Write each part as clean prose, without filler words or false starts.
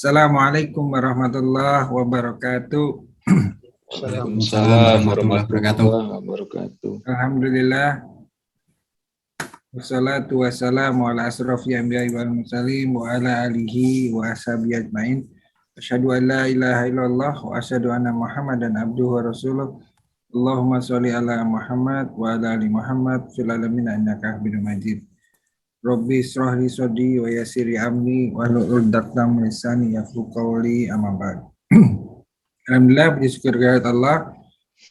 Assalamualaikum warahmatullahi wabarakatuh. Waalaikumsalam warahmatullahi wabarakatuh. Alhamdulillah. Wassalatu wassalamu ala asrofil anbiya'i wal mursalin wa ala alihi wa ashabihi ajmain. Asyhadu an la ilaha illallah wa asyhadu anna Muhammadan abduhu wa rasuluh. Allahumma sholli ala Muhammad wa ala ali Muhammad fil alamin innaka Hamidum Majid. Rabbi israh li sadri wa yassir li amri wahlul 'uqdatam min lisani yafqahu qawli, amma ba'd. Alhamdulillah, puji syukur kehadirat Allah,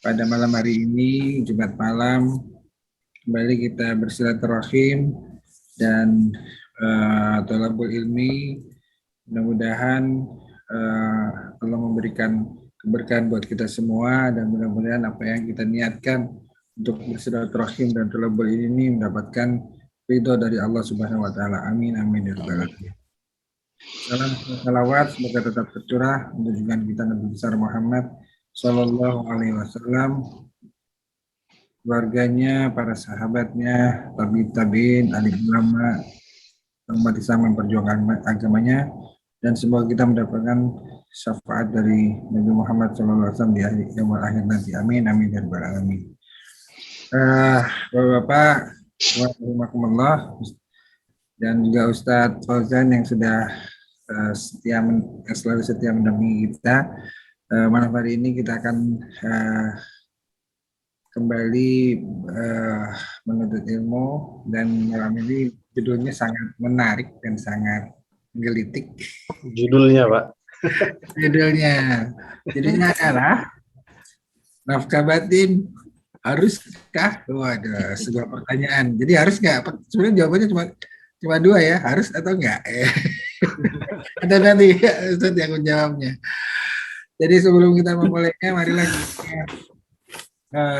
pada malam hari ini Jumat malam kembali kita bersilaturahim dan thalabul ilmi. Mudah-mudahan Allah memberikan keberkahan buat kita semua, dan mudah-mudahan apa yang kita niatkan untuk bersilaturahim dan thalabul ilmi mendapatkan ridho dari Allah Subhanahu wa taala. Amin amin ya rabbal alamin. Salam salawat semoga tetap tercurah untuk junjungan kita Nabi besar Muhammad sallallahu alaihi wasallam, keluarganya, para sahabatnya, tabi'in, alim ulama, umat Islam memperjuangkan agamanya, dan semoga kita mendapatkan syafaat dari Nabi Muhammad sallallahu alaihi wasallam di akhir nanti. Amin amin ya rabbal alamin. Bapak-bapak, warahmatullah, dan juga Ustadz Fauzan yang sudah selalu setia mendampingi kita. Malam hari ini kita akan kembali menuntut ilmu, dan malam ini judulnya sangat menarik dan sangat menggelitik. Judulnya, Pak? Judulnya adalah nafkah batin haruskah? Waduh, sebuah pertanyaan. Jadi harus nggak? Sebenarnya jawabannya cuma dua ya, harus atau enggak? Ada nanti Ustaz yang menjawabnya. Jadi sebelum kita memulainya, marilah kita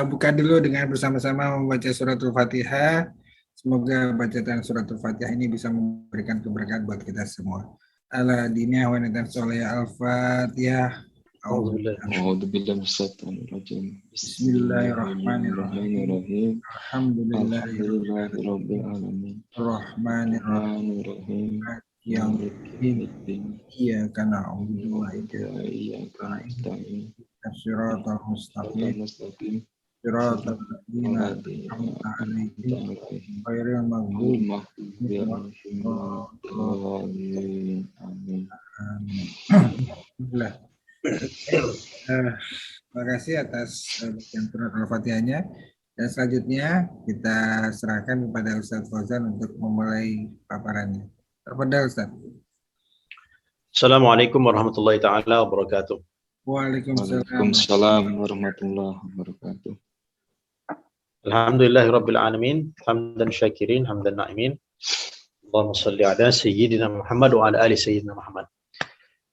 buka dulu dengan bersama-sama membaca suratul Fatihah. Semoga bacaan suratul Fatihah ini bisa memberikan keberkahan buat kita semua. Ala diniyah wa nitan soleh al-Fatihah. A'udzubillahi minasyaitonir rajim. Bismillahirrahmanirrahim. Alhamdulillahirabbil alamin. Rahmanirrahim. Yaumiddin. Iyyaka na'budu wa iyyaka nasta'in. Shiratal mustaqim. Shiratal ladzina an'amta 'alaihim ghairil maghdubi 'alaihim. Amin. Alhamdulillah. Terima kasih atas bacaan surat Al-Fatihahnya, dan selanjutnya kita serahkan kepada Ustadz Fauzan untuk memulai paparannya. Kepada Ustadz. Assalamualaikum warahmatullahi taala wabarakatuh. Waalaikumsalam warahmatullahi wabarakatuh. Alhamdulillahirabbil alamin, hamdan syakirin, hamdan na'imin. Allahumma shalli ala sayyidina Muhammad wa ala ali sayyidina Muhammad.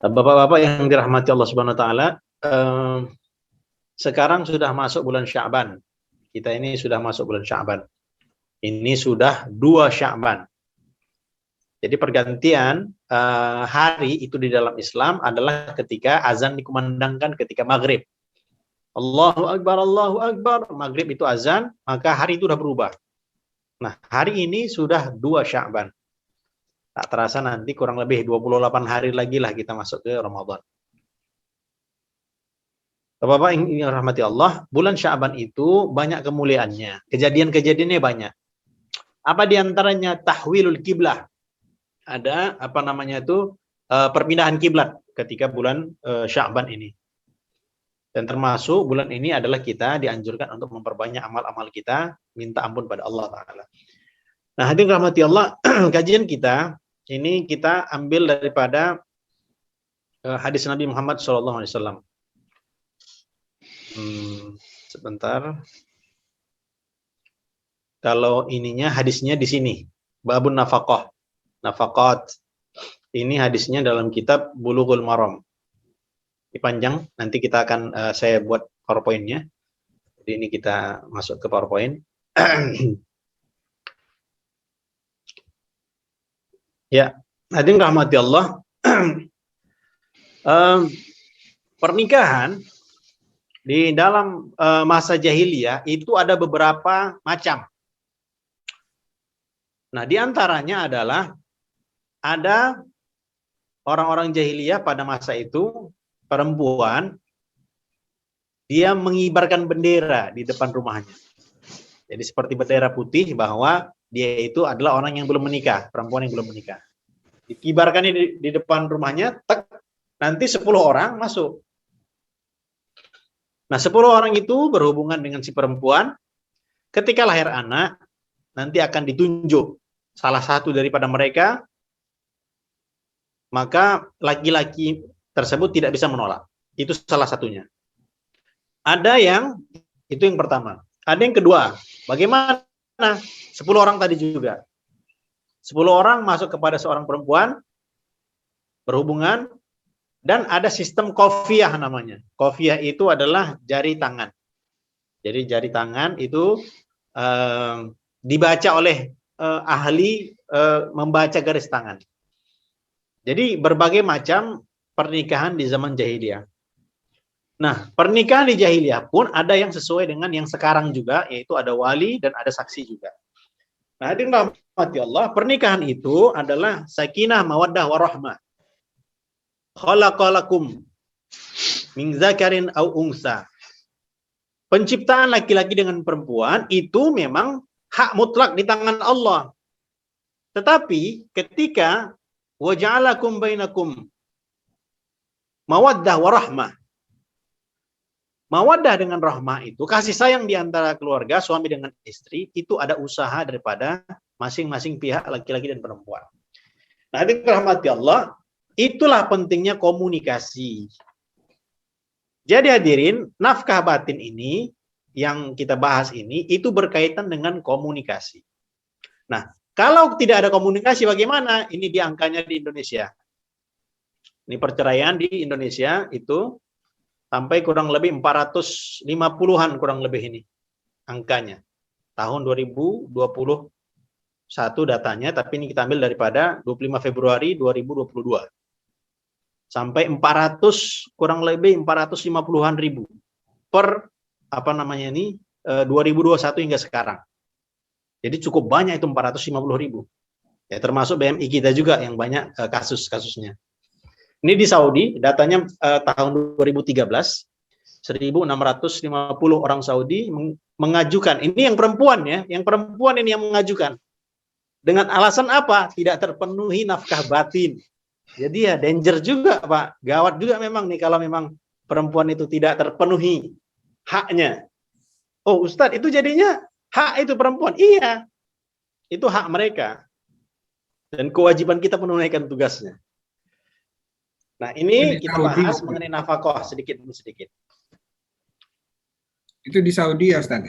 Bapak-bapak yang dirahmati Allah Subhanahu wa taala, sekarang sudah masuk bulan Sya'ban. Kita ini sudah masuk bulan Sya'ban. Ini sudah 2 Sya'ban. Jadi pergantian hari itu di dalam Islam adalah ketika azan dikumandangkan ketika maghrib. Allahu Akbar, maghrib itu azan, maka hari itu sudah berubah. Nah, hari ini sudah 2 Sya'ban. Tak terasa nanti kurang lebih 28 hari lagi lah kita masuk ke Ramadan. Bapak-bapak yang rahmati Allah, bulan Sya'ban itu banyak kemuliaannya. Kejadian-kejadiannya banyak. Apa diantaranya? Tahwilul kiblah. Ada perpindahan kiblat ketika bulan Sya'ban ini. Dan termasuk bulan ini adalah kita dianjurkan untuk memperbanyak amal-amal kita, minta ampun pada Allah Ta'ala. Nah, hadirin rahmati Allah, kajian kita ini kita ambil daripada hadis Nabi Muhammad SAW. Sebentar. Kalau ininya hadisnya di sini, babun nafaqah, nafaqat. Ini hadisnya dalam kitab Bulughul Maram. Dipanjang, nanti kita akan saya buat PowerPoint-nya. Jadi ini kita masuk ke PowerPoint. Ya, hadirin rahmati Allah. Pernikahan di dalam masa jahiliyah itu ada beberapa macam. Nah, di antaranya adalah ada orang-orang jahiliyah pada masa itu, perempuan, dia mengibarkan bendera di depan rumahnya. Jadi seperti bendera putih bahwa dia itu adalah orang yang belum menikah, perempuan yang belum menikah. Dikibarkan di depan rumahnya, tek, nanti 10 orang masuk. Nah, 10 orang itu berhubungan dengan si perempuan. Ketika lahir anak, nanti akan ditunjuk salah satu daripada mereka, maka laki-laki tersebut tidak bisa menolak. Itu salah satunya. Ada yang, itu yang pertama. Ada yang kedua, bagaimana? 10 orang tadi juga. 10 orang masuk kepada seorang perempuan, berhubungan, dan ada sistem qafiyah namanya. Qafiyah itu adalah jari tangan. Jadi jari tangan itu dibaca oleh ahli membaca garis tangan. Jadi berbagai macam pernikahan di zaman jahiliyah. Nah, pernikahan di jahiliyah pun ada yang sesuai dengan yang sekarang juga, yaitu ada wali dan ada saksi juga. Nah, hadirin rahmati Allah, pernikahan itu adalah sakinah, mawaddah, warahmah. Khalaqalakum min zakarin au unsa. Penciptaan laki-laki dengan perempuan itu memang hak mutlak di tangan Allah. Tetapi ketika waja'alakum bainakum mawaddah warahmah. Mawaddah dengan rahmah itu, kasih sayang di antara keluarga, suami dengan istri, itu ada usaha daripada masing-masing pihak, laki-laki dan perempuan. Nah, hadirin rahmati Allah, itulah pentingnya komunikasi. Jadi hadirin, nafkah batin ini, yang kita bahas ini, itu berkaitan dengan komunikasi. Nah, kalau tidak ada komunikasi bagaimana? Ini di angkanya di Indonesia. Ini perceraian di Indonesia itu, sampai kurang lebih 450-an kurang lebih ini angkanya. Tahun 2021 datanya, tapi ini kita ambil daripada 25 Februari 2022. Sampai kurang lebih 450-an ribu per 2021 hingga sekarang. Jadi cukup banyak itu 450 ribu. Ya, termasuk BMI kita juga yang banyak kasus-kasusnya. Ini di Saudi, datanya tahun 2013, 1.650 orang Saudi mengajukan. Ini yang perempuan ya, yang perempuan ini yang mengajukan. Dengan alasan apa? Tidak terpenuhi nafkah batin. Jadi ya danger juga Pak, gawat juga memang nih kalau memang perempuan itu tidak terpenuhi haknya. Oh Ustadz, itu jadinya hak itu perempuan. Iya, itu hak mereka. Dan kewajiban kita menunaikan tugasnya. Nah, ini kita bahas mengenai nafkah sedikit demi sedikit. Itu di Saudi ya, Ustaz?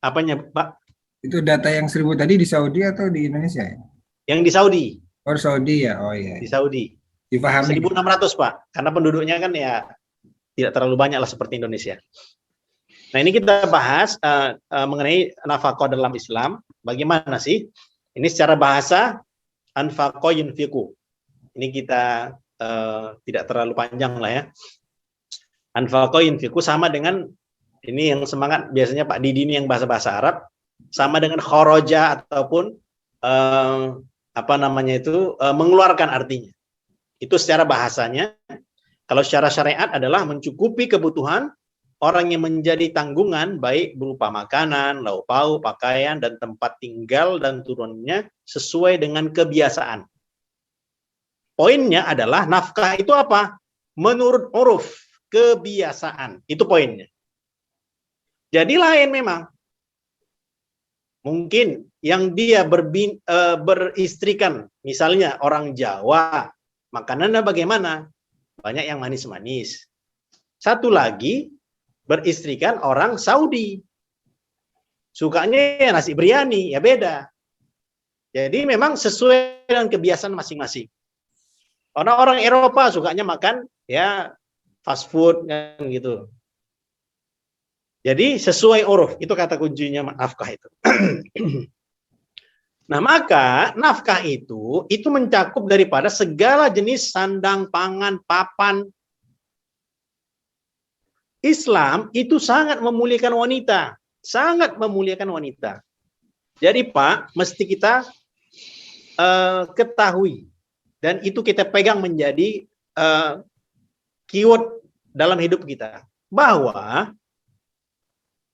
Apanya, Pak? Itu data yang 1000 tadi di Saudi atau di Indonesia ya? Yang di Saudi. Oh, Saudi ya. Oh iya. Di Saudi. Dipahami. 1.600, Pak. Karena penduduknya kan ya tidak terlalu banyak lah seperti Indonesia. Nah, ini kita bahas mengenai nafkah dalam Islam. Bagaimana sih? Ini secara bahasa anfaqo yunfiqu. Ini kita tidak terlalu panjang lah ya. Anfaqo yunfiqu sama dengan ini yang semangat biasanya Pak Didi ini yang bahasa-bahasa Arab, sama dengan kharaja ataupun mengeluarkan artinya. Itu secara bahasanya. Kalau secara syariat adalah mencukupi kebutuhan orang yang menjadi tanggungan baik berupa makanan, lauk pauk, pakaian dan tempat tinggal dan turunnya sesuai dengan kebiasaan. Poinnya adalah nafkah itu apa? Menurut uruf, kebiasaan. Itu poinnya. Jadi lain memang. Mungkin yang dia beristrikan, misalnya orang Jawa, makanannya bagaimana? Banyak yang manis-manis. Satu lagi, beristrikan orang Saudi. Sukanya nasi biryani, ya beda. Jadi memang sesuai dengan kebiasaan masing-masing. Orang-orang Eropa sukanya makan ya fast food kan gitu. Jadi sesuai uruf, itu kata kuncinya nafkah itu. Nah, maka nafkah itu mencakup daripada segala jenis sandang, pangan, papan. Islam itu sangat memuliakan wanita, sangat memuliakan wanita. Jadi Pak, mesti kita ketahui Dan itu kita pegang menjadi keyword dalam hidup kita. Bahwa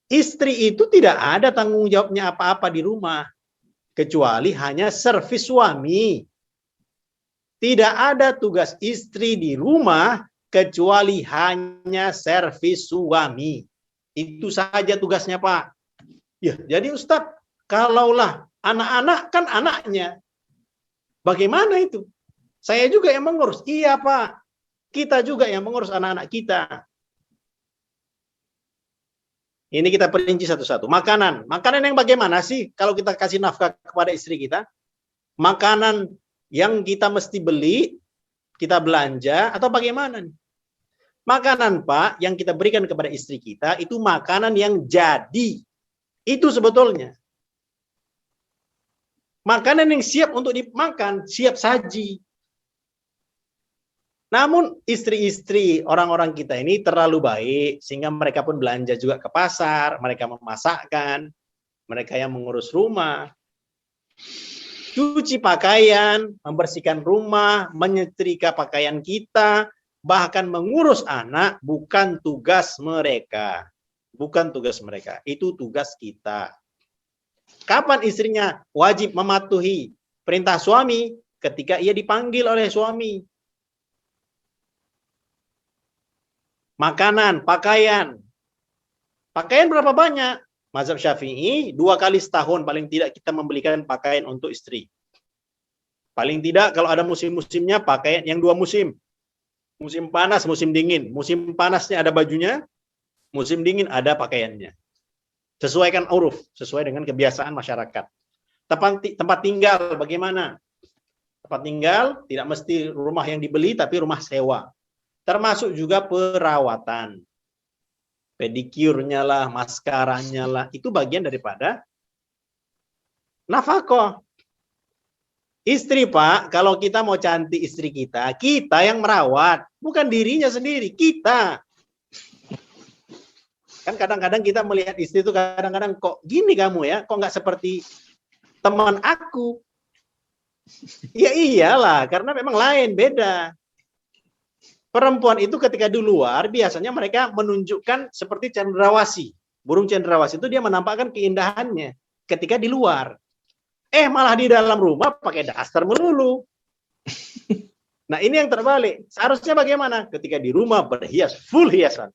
istri itu tidak ada tanggung jawabnya apa-apa di rumah. Kecuali hanya servis suami. Tidak ada tugas istri di rumah kecuali hanya servis suami. Itu saja tugasnya, Pak. Ya, jadi Ustadz, kalaulah anak-anak kan anaknya. Bagaimana itu? Saya juga yang mengurus. Iya, Pak. Kita juga yang mengurus anak-anak kita. Ini kita perinci satu-satu. Makanan. Makanan yang bagaimana sih kalau kita kasih nafkah kepada istri kita? Makanan yang kita mesti beli, kita belanja, atau bagaimana nih? Makanan, Pak, yang kita berikan kepada istri kita, itu makanan yang jadi. Itu sebetulnya. Makanan yang siap untuk dimakan, siap saji. Namun istri-istri orang-orang kita ini terlalu baik, sehingga mereka pun belanja juga ke pasar, mereka memasakkan, mereka yang mengurus rumah, cuci pakaian, membersihkan rumah, menyetrika pakaian kita, bahkan mengurus anak bukan tugas mereka. Bukan tugas mereka, itu tugas kita. Kapan istrinya wajib mematuhi perintah suami? Ketika ia dipanggil oleh suami. Makanan, pakaian. Pakaian berapa banyak? Mazhab Syafi'i 2 kali setahun paling tidak kita membelikan pakaian untuk istri. Paling tidak kalau ada musim-musimnya pakaian yang 2 musim. Musim panas, musim dingin. Musim panasnya ada bajunya, musim dingin ada pakaiannya. Sesuaikan uruf, sesuai dengan kebiasaan masyarakat. Tempat tinggal bagaimana? Tempat tinggal tidak mesti rumah yang dibeli tapi rumah sewa. Termasuk juga perawatan. Pedicure-nya lah, maskaranya lah, itu bagian daripada nafkah. Istri, Pak, kalau kita mau cantik istri kita yang merawat, bukan dirinya sendiri, kita. Kan kadang-kadang kita melihat istri itu kadang-kadang kok gini kamu ya, kok nggak seperti teman aku. Ya iyalah, karena memang lain, beda. Perempuan itu ketika di luar biasanya mereka menunjukkan seperti cendrawasih. Burung cendrawasih itu dia menampakkan keindahannya ketika di luar. Malah di dalam rumah pakai daster melulu. Nah, ini yang terbalik. Seharusnya bagaimana? Ketika di rumah berhias, full hiasan.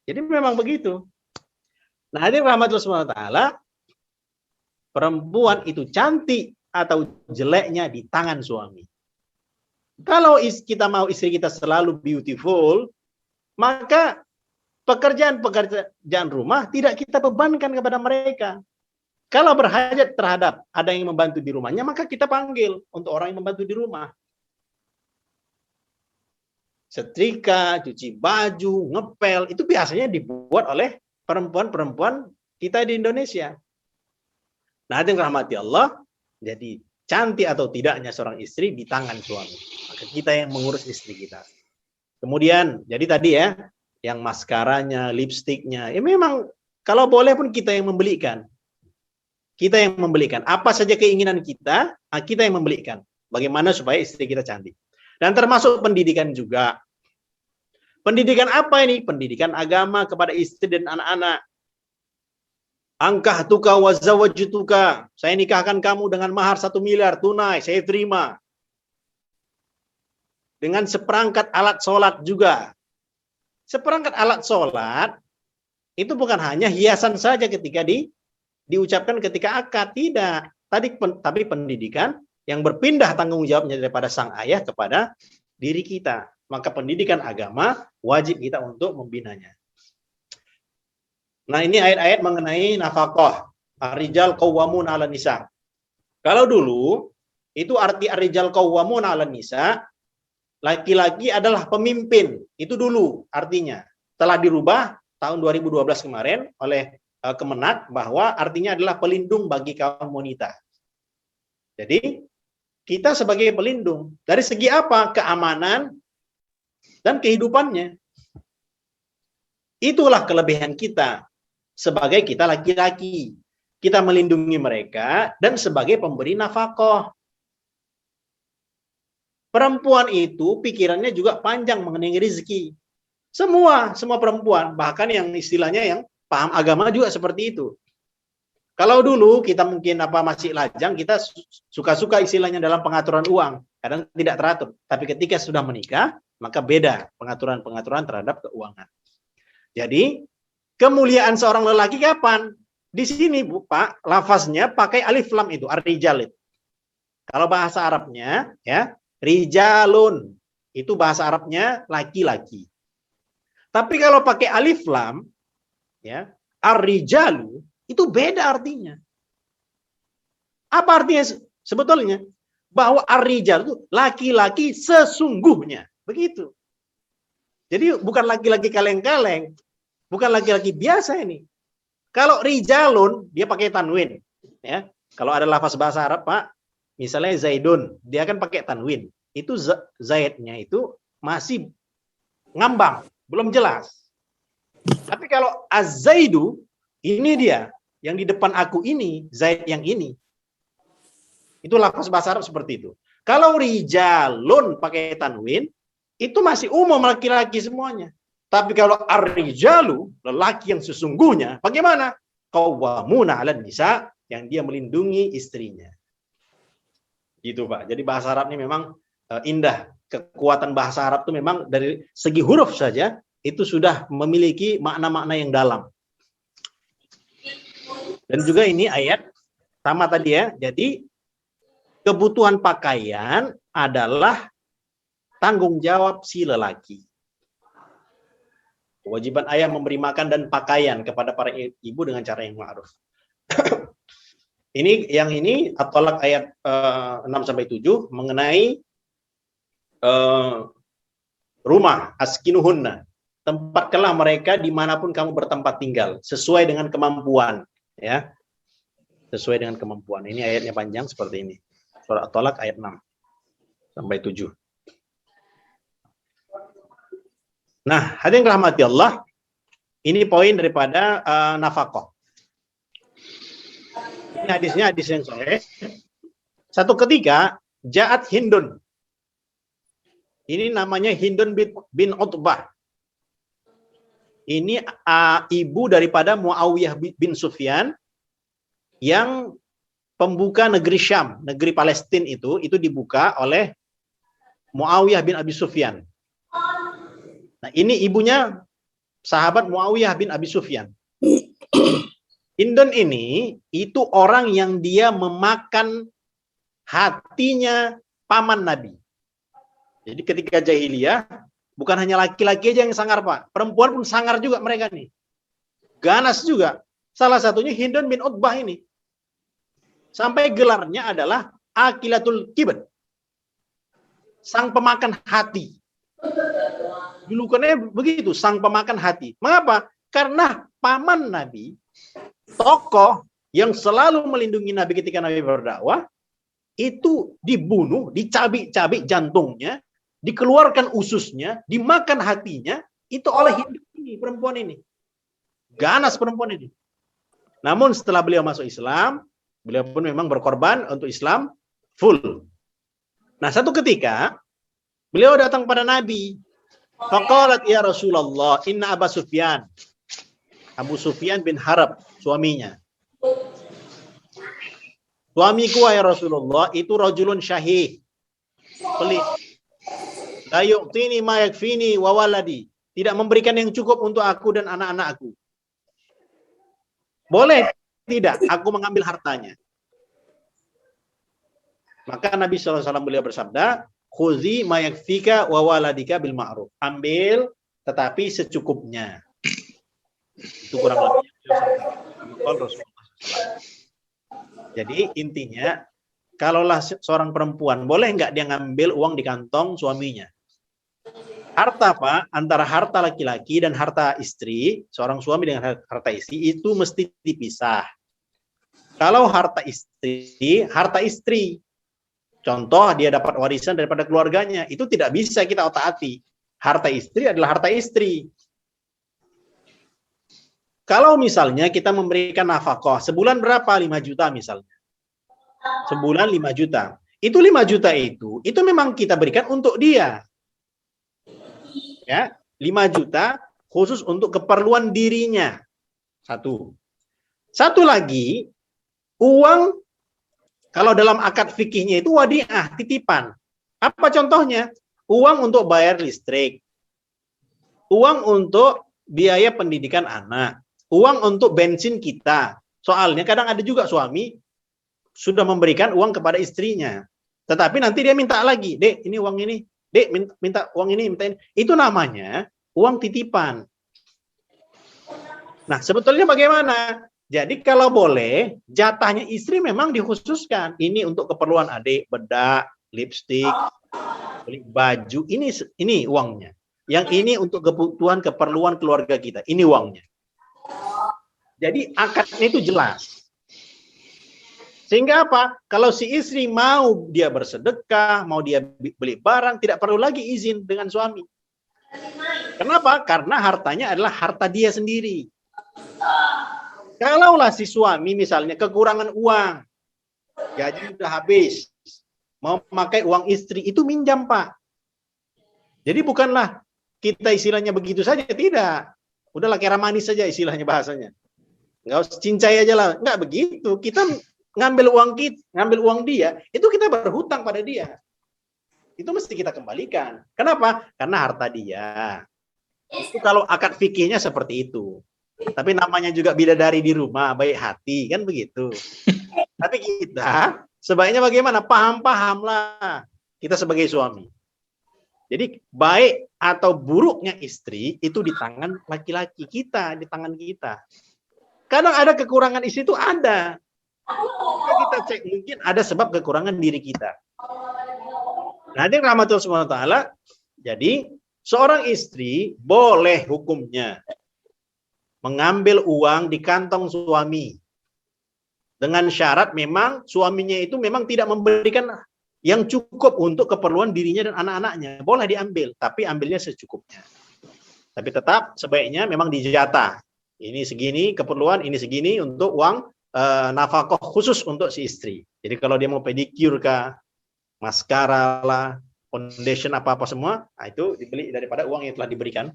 Jadi memang begitu. Nah, hadirin rahmatullah SWT, perempuan itu cantik atau jeleknya di tangan suami. Kalau kita mau istri kita selalu beautiful, maka pekerjaan rumah tidak kita bebankan kepada mereka. Kalau berhajat terhadap ada yang membantu di rumahnya, maka kita panggil untuk orang yang membantu di rumah. Setrika, cuci baju, ngepel, itu biasanya dibuat oleh perempuan-perempuan kita di Indonesia. Nah, yang rahmati Allah, jadi cantik atau tidaknya seorang istri di tangan suami. Maka kita yang mengurus istri kita. Kemudian, jadi tadi ya, yang maskaranya, lipstiknya, ya memang kalau boleh pun kita yang membelikan. Kita yang membelikan. Apa saja keinginan kita, kita yang membelikan. Bagaimana supaya istri kita cantik. Dan termasuk pendidikan juga. Pendidikan apa ini? Pendidikan agama kepada istri dan anak-anak. Angkahtuka wa zawajtuka. Saya nikahkan kamu dengan mahar 1 miliar tunai, saya terima. Dengan seperangkat alat sholat juga. Seperangkat alat sholat itu bukan hanya hiasan saja ketika diucapkan ketika akad, tidak. Tapi pendidikan yang berpindah tanggung jawabnya daripada sang ayah kepada diri kita. Maka pendidikan agama wajib kita untuk membinanya. Nah, ini ayat-ayat mengenai nafkah. Ar-rijal qawwamun 'alan nisa. Kalau dulu itu arti ar-rijal qawwamun 'alan nisa, laki-laki adalah pemimpin. Itu dulu artinya. Telah dirubah tahun 2012 kemarin oleh Kemenak bahwa artinya adalah pelindung bagi kaum wanita. Jadi kita sebagai pelindung dari segi apa? Keamanan dan kehidupannya. Itulah kelebihan kita sebagai kita laki-laki. Kita melindungi mereka dan sebagai pemberi nafkah. Perempuan itu pikirannya juga panjang mengenai rezeki. Semua perempuan, bahkan yang istilahnya yang paham agama juga seperti itu. Kalau dulu kita mungkin masih lajang, kita suka-suka istilahnya dalam pengaturan uang, kadang tidak teratur. Tapi ketika sudah menikah, maka beda pengaturan terhadap keuangan. Jadi kemuliaan seorang lelaki kapan? Di sini Bu, Pak, lafaznya pakai alif lam itu, ar-rijal. Kalau bahasa Arabnya ya, rijalun, itu bahasa Arabnya laki-laki. Tapi kalau pakai alif lam ya, ar-rijalu, itu beda artinya. Apa artinya sebetulnya? Bahwa ar-rijal itu laki-laki sesungguhnya. Begitu. Jadi bukan laki-laki kaleng-kaleng, bukan laki-laki biasa ini. Kalau rijalun, dia pakai tanwin. Ya. Kalau ada lafaz bahasa Arab, Pak, misalnya Zaidun, dia akan pakai tanwin. Itu Zaidnya itu masih ngambang, belum jelas. Tapi kalau Az-Zaidu, ini dia, yang di depan aku ini, Zaid yang ini. Itu lafaz bahasa Arab seperti itu. Kalau rijalun pakai tanwin, itu masih umum laki-laki semuanya. Tapi kalau ar-rijalu, lelaki yang sesungguhnya, bagaimana? Qawwamuna 'alan nisa, yang dia melindungi istrinya. Gitu, Pak. Jadi bahasa Arab ini memang indah. Kekuatan bahasa Arab itu memang dari segi huruf saja itu sudah memiliki makna-makna yang dalam. Dan juga ini ayat sama tadi ya. Jadi kebutuhan pakaian adalah tanggung jawab si lelaki. Kewajiban ayah memberi makan dan pakaian kepada para ibu dengan cara yang ma'ruf. Ini At-Thalaq ayat 6-7 mengenai rumah, askinuhunna, tempatkanlah mereka dimanapun kamu bertempat tinggal sesuai dengan kemampuan, ya, sesuai dengan kemampuan. Ini ayatnya panjang seperti ini, surah At-Thalaq ayat 6-7. Nah, hadirin rahmati Allah, ini poin daripada nafkah. Ini hadisnya hadis yang sahih. Satu ketika Ja'at Hindun. Ini namanya Hindun bin Utbah. Ini ibu daripada Muawiyah bin Sufyan yang pembuka negeri Syam, negeri Palestina itu dibuka oleh Muawiyah bin Abi Sufyan. Nah, ini ibunya sahabat Muawiyah bin Abi Sufyan. Hindun ini itu orang yang dia memakan hatinya paman Nabi. Jadi ketika jahiliyah, bukan hanya laki-laki aja yang sangar, Pak. Perempuan pun sangar juga mereka nih. Ganas juga. Salah satunya Hindun bin Utbah ini. Sampai gelarnya adalah Akilatul Kibd. Sang pemakan hati. Julukannya begitu, sang pemakan hati. Mengapa? Karena paman Nabi, tokoh yang selalu melindungi Nabi ketika Nabi berdakwah, itu dibunuh, dicabik-cabik jantungnya, dikeluarkan ususnya, dimakan hatinya, itu oleh Hindun ini, perempuan ini. Ganas perempuan ini. Namun setelah beliau masuk Islam, beliau pun memang berkorban untuk Islam full. Nah, satu ketika, beliau datang pada Nabi. Faqalat ya Rasulullah, inna Abu Sufyan. Abu Sufyan bin Harb, suaminya. Suamiku ya Rasulullah, itu rajulun syahih. Pelit. La yu'tini ma yakfini wa waladi. Tidak memberikan yang cukup untuk aku dan anak-anakku. Boleh tidak aku mengambil hartanya? Maka Nabi SAW beliau bersabda, khuzi ma yakfika wa waladika bil ma'ruf. Ambil tetapi secukupnya. Itu kurang lebih Rasulullah. Jadi intinya, kalaulah seorang perempuan, boleh nggak dia ngambil uang di kantong suaminya? Harta, Pak, antara harta laki-laki dan harta istri, seorang suami dengan harta istri, itu mesti dipisah. Kalau harta istri, contoh dia dapat warisan daripada keluarganya, itu tidak bisa kita otak-atik. Harta istri adalah harta istri. Kalau misalnya kita memberikan nafkah, sebulan berapa? 5 juta misalnya. Sebulan 5 juta. Itu 5 juta itu memang kita berikan untuk dia. Ya, 5 juta khusus untuk keperluan dirinya. Satu lagi, uang kalau dalam akad fikihnya itu wadiah, titipan. Apa contohnya? Uang untuk bayar listrik. Uang untuk biaya pendidikan anak. Uang untuk bensin kita. Soalnya kadang ada juga suami sudah memberikan uang kepada istrinya. Tetapi nanti dia minta lagi, Dek, ini uang ini. Dek, minta uang ini, minta ini. Itu namanya uang titipan. Nah, sebetulnya bagaimana? Jadi kalau boleh, jatahnya istri memang dikhususkan. Ini untuk keperluan adik, bedak, lipstik, beli baju. Ini uangnya. Yang ini untuk kebutuhan keperluan keluarga kita. Ini uangnya. Jadi akadnya itu jelas. Sehingga apa? Kalau si istri mau dia bersedekah, mau dia beli barang, tidak perlu lagi izin dengan suami. Kenapa? Karena hartanya adalah harta dia sendiri. Kalaulah si suami misalnya kekurangan uang, gaji sudah habis, mau memakai uang istri, itu minjam, Pak. Jadi bukanlah kita istilahnya begitu saja, tidak. Udahlah kira manis saja istilahnya bahasanya. Nggak usah cincai aja lah. Nggak begitu. Kita ngambil uang dia, itu kita berhutang pada dia. Itu mesti kita kembalikan. Kenapa? Karena harta dia. Itu kalau akad fikihnya seperti itu. Tapi namanya juga bidadari di rumah, baik hati, kan begitu. Tapi kita sebaiknya bagaimana? Paham-pahamlah kita sebagai suami. Jadi baik atau buruknya istri itu di tangan laki-laki kita, di tangan kita. Kadang ada kekurangan istri itu ada. Kita cek mungkin ada sebab kekurangan diri kita. Nah, ini rahmatullah subhanahu wa ta'ala. Jadi seorang istri boleh hukumnya mengambil uang di kantong suami dengan syarat memang suaminya itu memang tidak memberikan yang cukup untuk keperluan dirinya dan anak-anaknya. Boleh diambil, tapi ambilnya secukupnya. Tapi tetap sebaiknya memang dijatah. Ini segini keperluan, ini segini untuk uang nafkah khusus untuk si istri. Jadi kalau dia mau pedicure kah, maskara lah, foundation apa-apa semua, nah itu dibeli daripada uang yang telah diberikan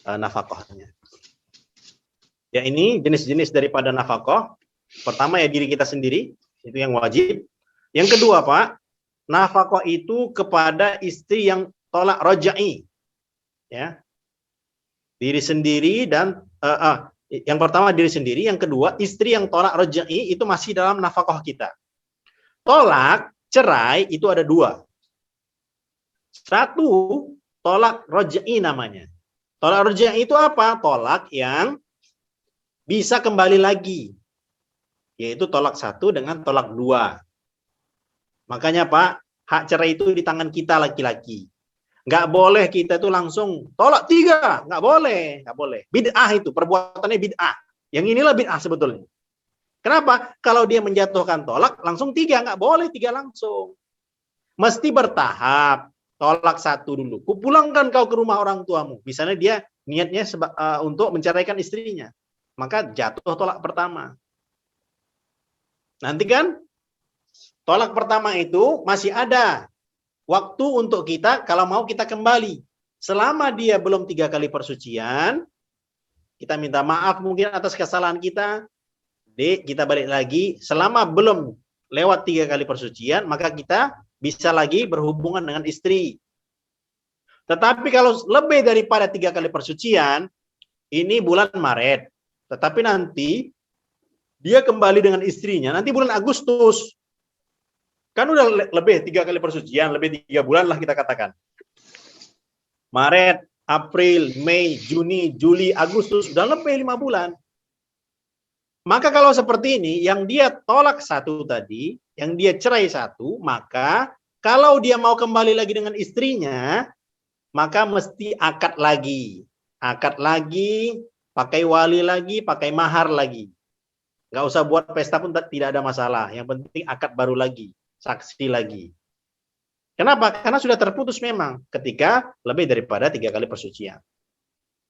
nafkahnya. Ya, ini jenis-jenis daripada nafkah. Pertama ya diri kita sendiri, itu yang wajib. Yang kedua, Pak, nafkah itu kepada istri yang tolak rajai. Ya. Diri sendiri dan yang pertama diri sendiri, yang kedua istri yang tolak rajai itu masih dalam nafkah kita. Tolak, cerai itu ada 2. Satu, tolak rajai namanya. Tolak rajai itu apa? Tolak yang bisa kembali lagi. Yaitu tolak 1 dengan tolak 2. Makanya Pak, hak cerai itu di tangan kita laki-laki. Nggak boleh kita itu langsung tolak 3, nggak boleh, nggak boleh. Bid'ah itu, perbuatannya bid'ah. Yang inilah bid'ah sebetulnya. Kenapa? Kalau dia menjatuhkan tolak, langsung 3, nggak boleh 3 langsung. Mesti bertahap. Tolak 1 dulu. Kupulangkan kau ke rumah orang tuamu. Misalnya dia niatnya untuk menceraikan istrinya. Maka jatuh tolak pertama. Nanti kan, tolak pertama itu masih ada waktu untuk kita kalau mau kita kembali. Selama dia belum 3 kali persucian, kita minta maaf mungkin atas kesalahan kita. Kita balik lagi. Selama belum lewat 3 kali persucian, maka kita bisa lagi berhubungan dengan istri. Tetapi kalau lebih daripada 3 kali persucian, ini bulan Maret. Tetapi nanti dia kembali dengan istrinya, nanti bulan Agustus. Kan udah lebih 3 kali persucian, lebih 3 bulan lah kita katakan. Maret, April, Mei, Juni, Juli, Agustus, sudah lebih 5 bulan. Maka kalau seperti ini, yang dia tolak 1 tadi, yang dia cerai 1, maka kalau dia mau kembali lagi dengan istrinya, maka mesti akad lagi. Akad lagi, pakai wali lagi, pakai mahar lagi. Nggak usah buat pesta pun tidak ada masalah. Yang penting akad baru lagi. Saksi lagi. Kenapa? Karena sudah terputus memang ketika lebih daripada 3 kali persucian.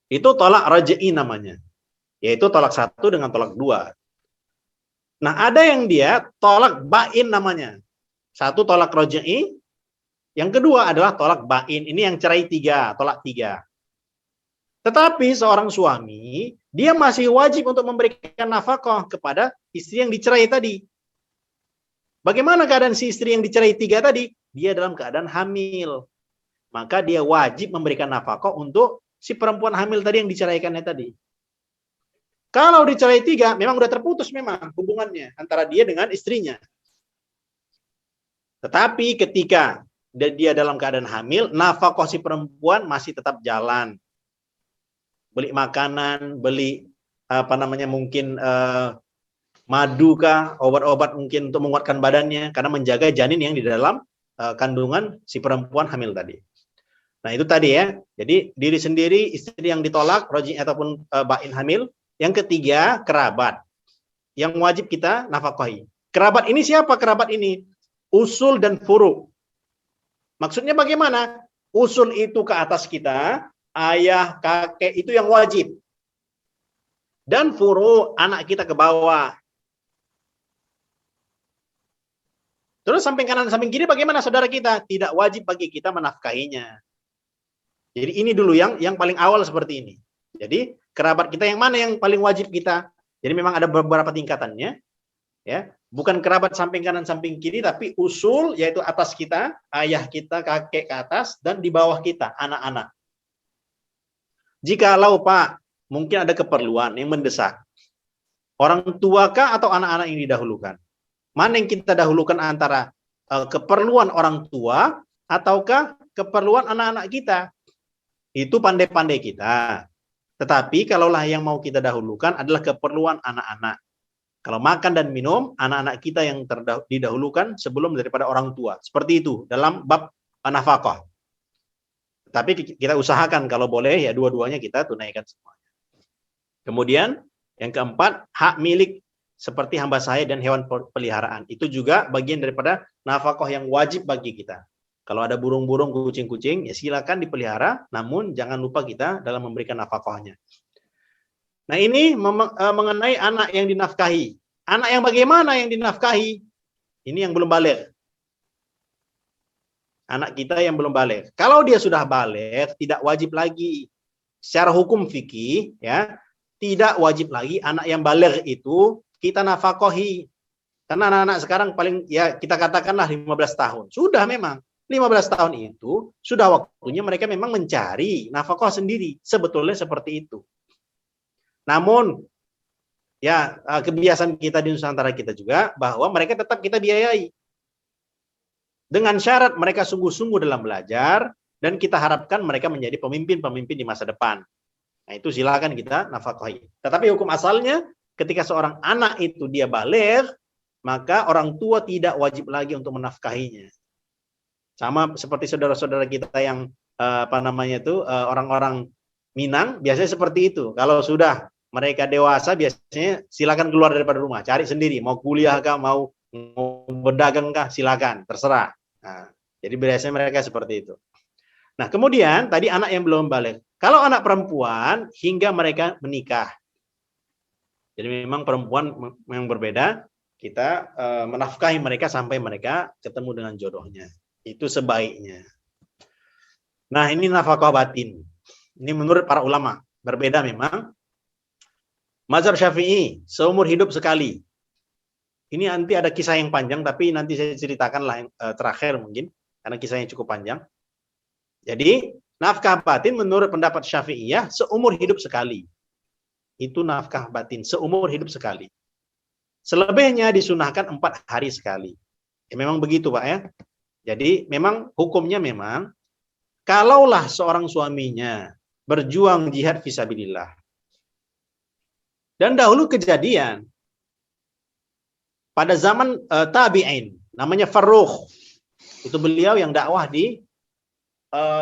Itu tolak rajai namanya. Yaitu tolak 1 dengan tolak 2. Nah, ada yang dia tolak bain namanya. Satu tolak roj'i, yang kedua adalah tolak bain. Ini yang cerai 3, tolak 3. Tetapi seorang suami, dia masih wajib untuk memberikan nafkah kepada istri yang dicerai tadi. Bagaimana keadaan si istri yang dicerai 3 tadi? Dia dalam keadaan hamil. Maka dia wajib memberikan nafkah untuk si perempuan hamil tadi yang diceraikannya tadi. Kalau dicerai 3, memang udah terputus memang hubungannya antara dia dengan istrinya. Tetapi ketika dia dalam keadaan hamil, nafkah si perempuan masih tetap jalan. Beli makanan, beli mungkin madu kah, obat-obat mungkin untuk menguatkan badannya, karena menjaga janin yang di dalam kandungan si perempuan hamil tadi. Nah itu tadi ya, jadi diri sendiri, istri yang ditolak, roj'i ataupun bain hamil. Yang ketiga, kerabat yang wajib kita nafkahi. Kerabat ini siapa kerabat ini? Usul dan furu. Maksudnya bagaimana? Usul itu ke atas kita, ayah, kakek itu yang wajib. Dan furu, anak kita ke bawah. Terus samping kanan, samping kiri bagaimana saudara kita? Tidak wajib bagi kita menafkahinya. Jadi ini dulu yang paling awal seperti ini. Jadi kerabat kita yang mana yang paling wajib kita? Jadi memang ada beberapa tingkatannya, ya. Bukan kerabat samping kanan samping kiri, tapi usul yaitu atas kita, ayah kita, kakek ke atas, dan di bawah kita anak-anak. Jikalau Pak mungkin ada keperluan yang mendesak, orang tua kah atau anak-anak yang didahulukan? Mana yang kita dahulukan antara keperluan orang tua ataukah keperluan anak-anak kita? Itu pandai-pandai kita. Tetapi kalaulah yang mau kita dahulukan adalah keperluan anak-anak. Kalau makan dan minum, anak-anak kita yang didahulukan sebelum daripada orang tua. Seperti itu dalam bab nafkah. Tapi kita usahakan kalau boleh ya dua-duanya kita tunaikan semuanya. Kemudian yang keempat, hak milik seperti hamba sahaya dan hewan peliharaan. Itu juga bagian daripada nafkah yang wajib bagi kita. Kalau ada burung-burung, kucing-kucing, ya silakan dipelihara, namun jangan lupa kita dalam memberikan nafkahnya. Nah ini mengenai anak yang dinafkahi. Anak yang bagaimana yang dinafkahi? Ini yang belum balik. Anak kita yang belum balik. Kalau dia sudah balik, tidak wajib lagi. Secara hukum fikih, ya, tidak wajib lagi anak yang balik itu kita nafkahi. Karena anak-anak sekarang paling, ya kita katakanlah 15 tahun. Sudah memang. 15 tahun itu sudah waktunya mereka memang mencari nafkah sendiri. Sebetulnya seperti itu. Namun ya kebiasaan kita di Nusantara kita juga bahwa mereka tetap kita biayai. Dengan syarat mereka sungguh-sungguh dalam belajar dan kita harapkan mereka menjadi pemimpin-pemimpin di masa depan. Nah, itu silakan kita nafkahi. Tetapi hukum asalnya ketika seorang anak itu dia baligh, maka orang tua tidak wajib lagi untuk menafkahinya. Sama seperti saudara-saudara kita yang orang-orang Minang biasanya seperti itu. Kalau sudah mereka dewasa biasanya silakan keluar daripada rumah, cari sendiri, mau kuliah kah, mau berdagang kah, silakan, terserah. Nah, jadi biasanya mereka seperti itu. Nah, kemudian tadi anak yang belum balik. Kalau anak perempuan hingga mereka menikah. Jadi memang perempuan yang berbeda, kita menafkahi mereka sampai mereka ketemu dengan jodohnya. Itu sebaiknya. Nah, ini nafkah batin. Ini menurut para ulama. Berbeda memang. Mazhab Syafi'i, seumur hidup sekali. Ini nanti ada kisah yang panjang, tapi nanti saya ceritakanlah yang terakhir mungkin. Karena kisahnya cukup panjang. Jadi, nafkah batin menurut pendapat Syafi'iyah, seumur hidup sekali. Itu nafkah batin, seumur hidup sekali. Selebihnya disunahkan 4 hari sekali. Ya, memang begitu Pak ya. Jadi memang hukumnya memang kalaulah seorang suaminya berjuang jihad fisabilillah. Dan dahulu kejadian pada zaman tabi'in namanya Farrukh. Itu beliau yang dakwah di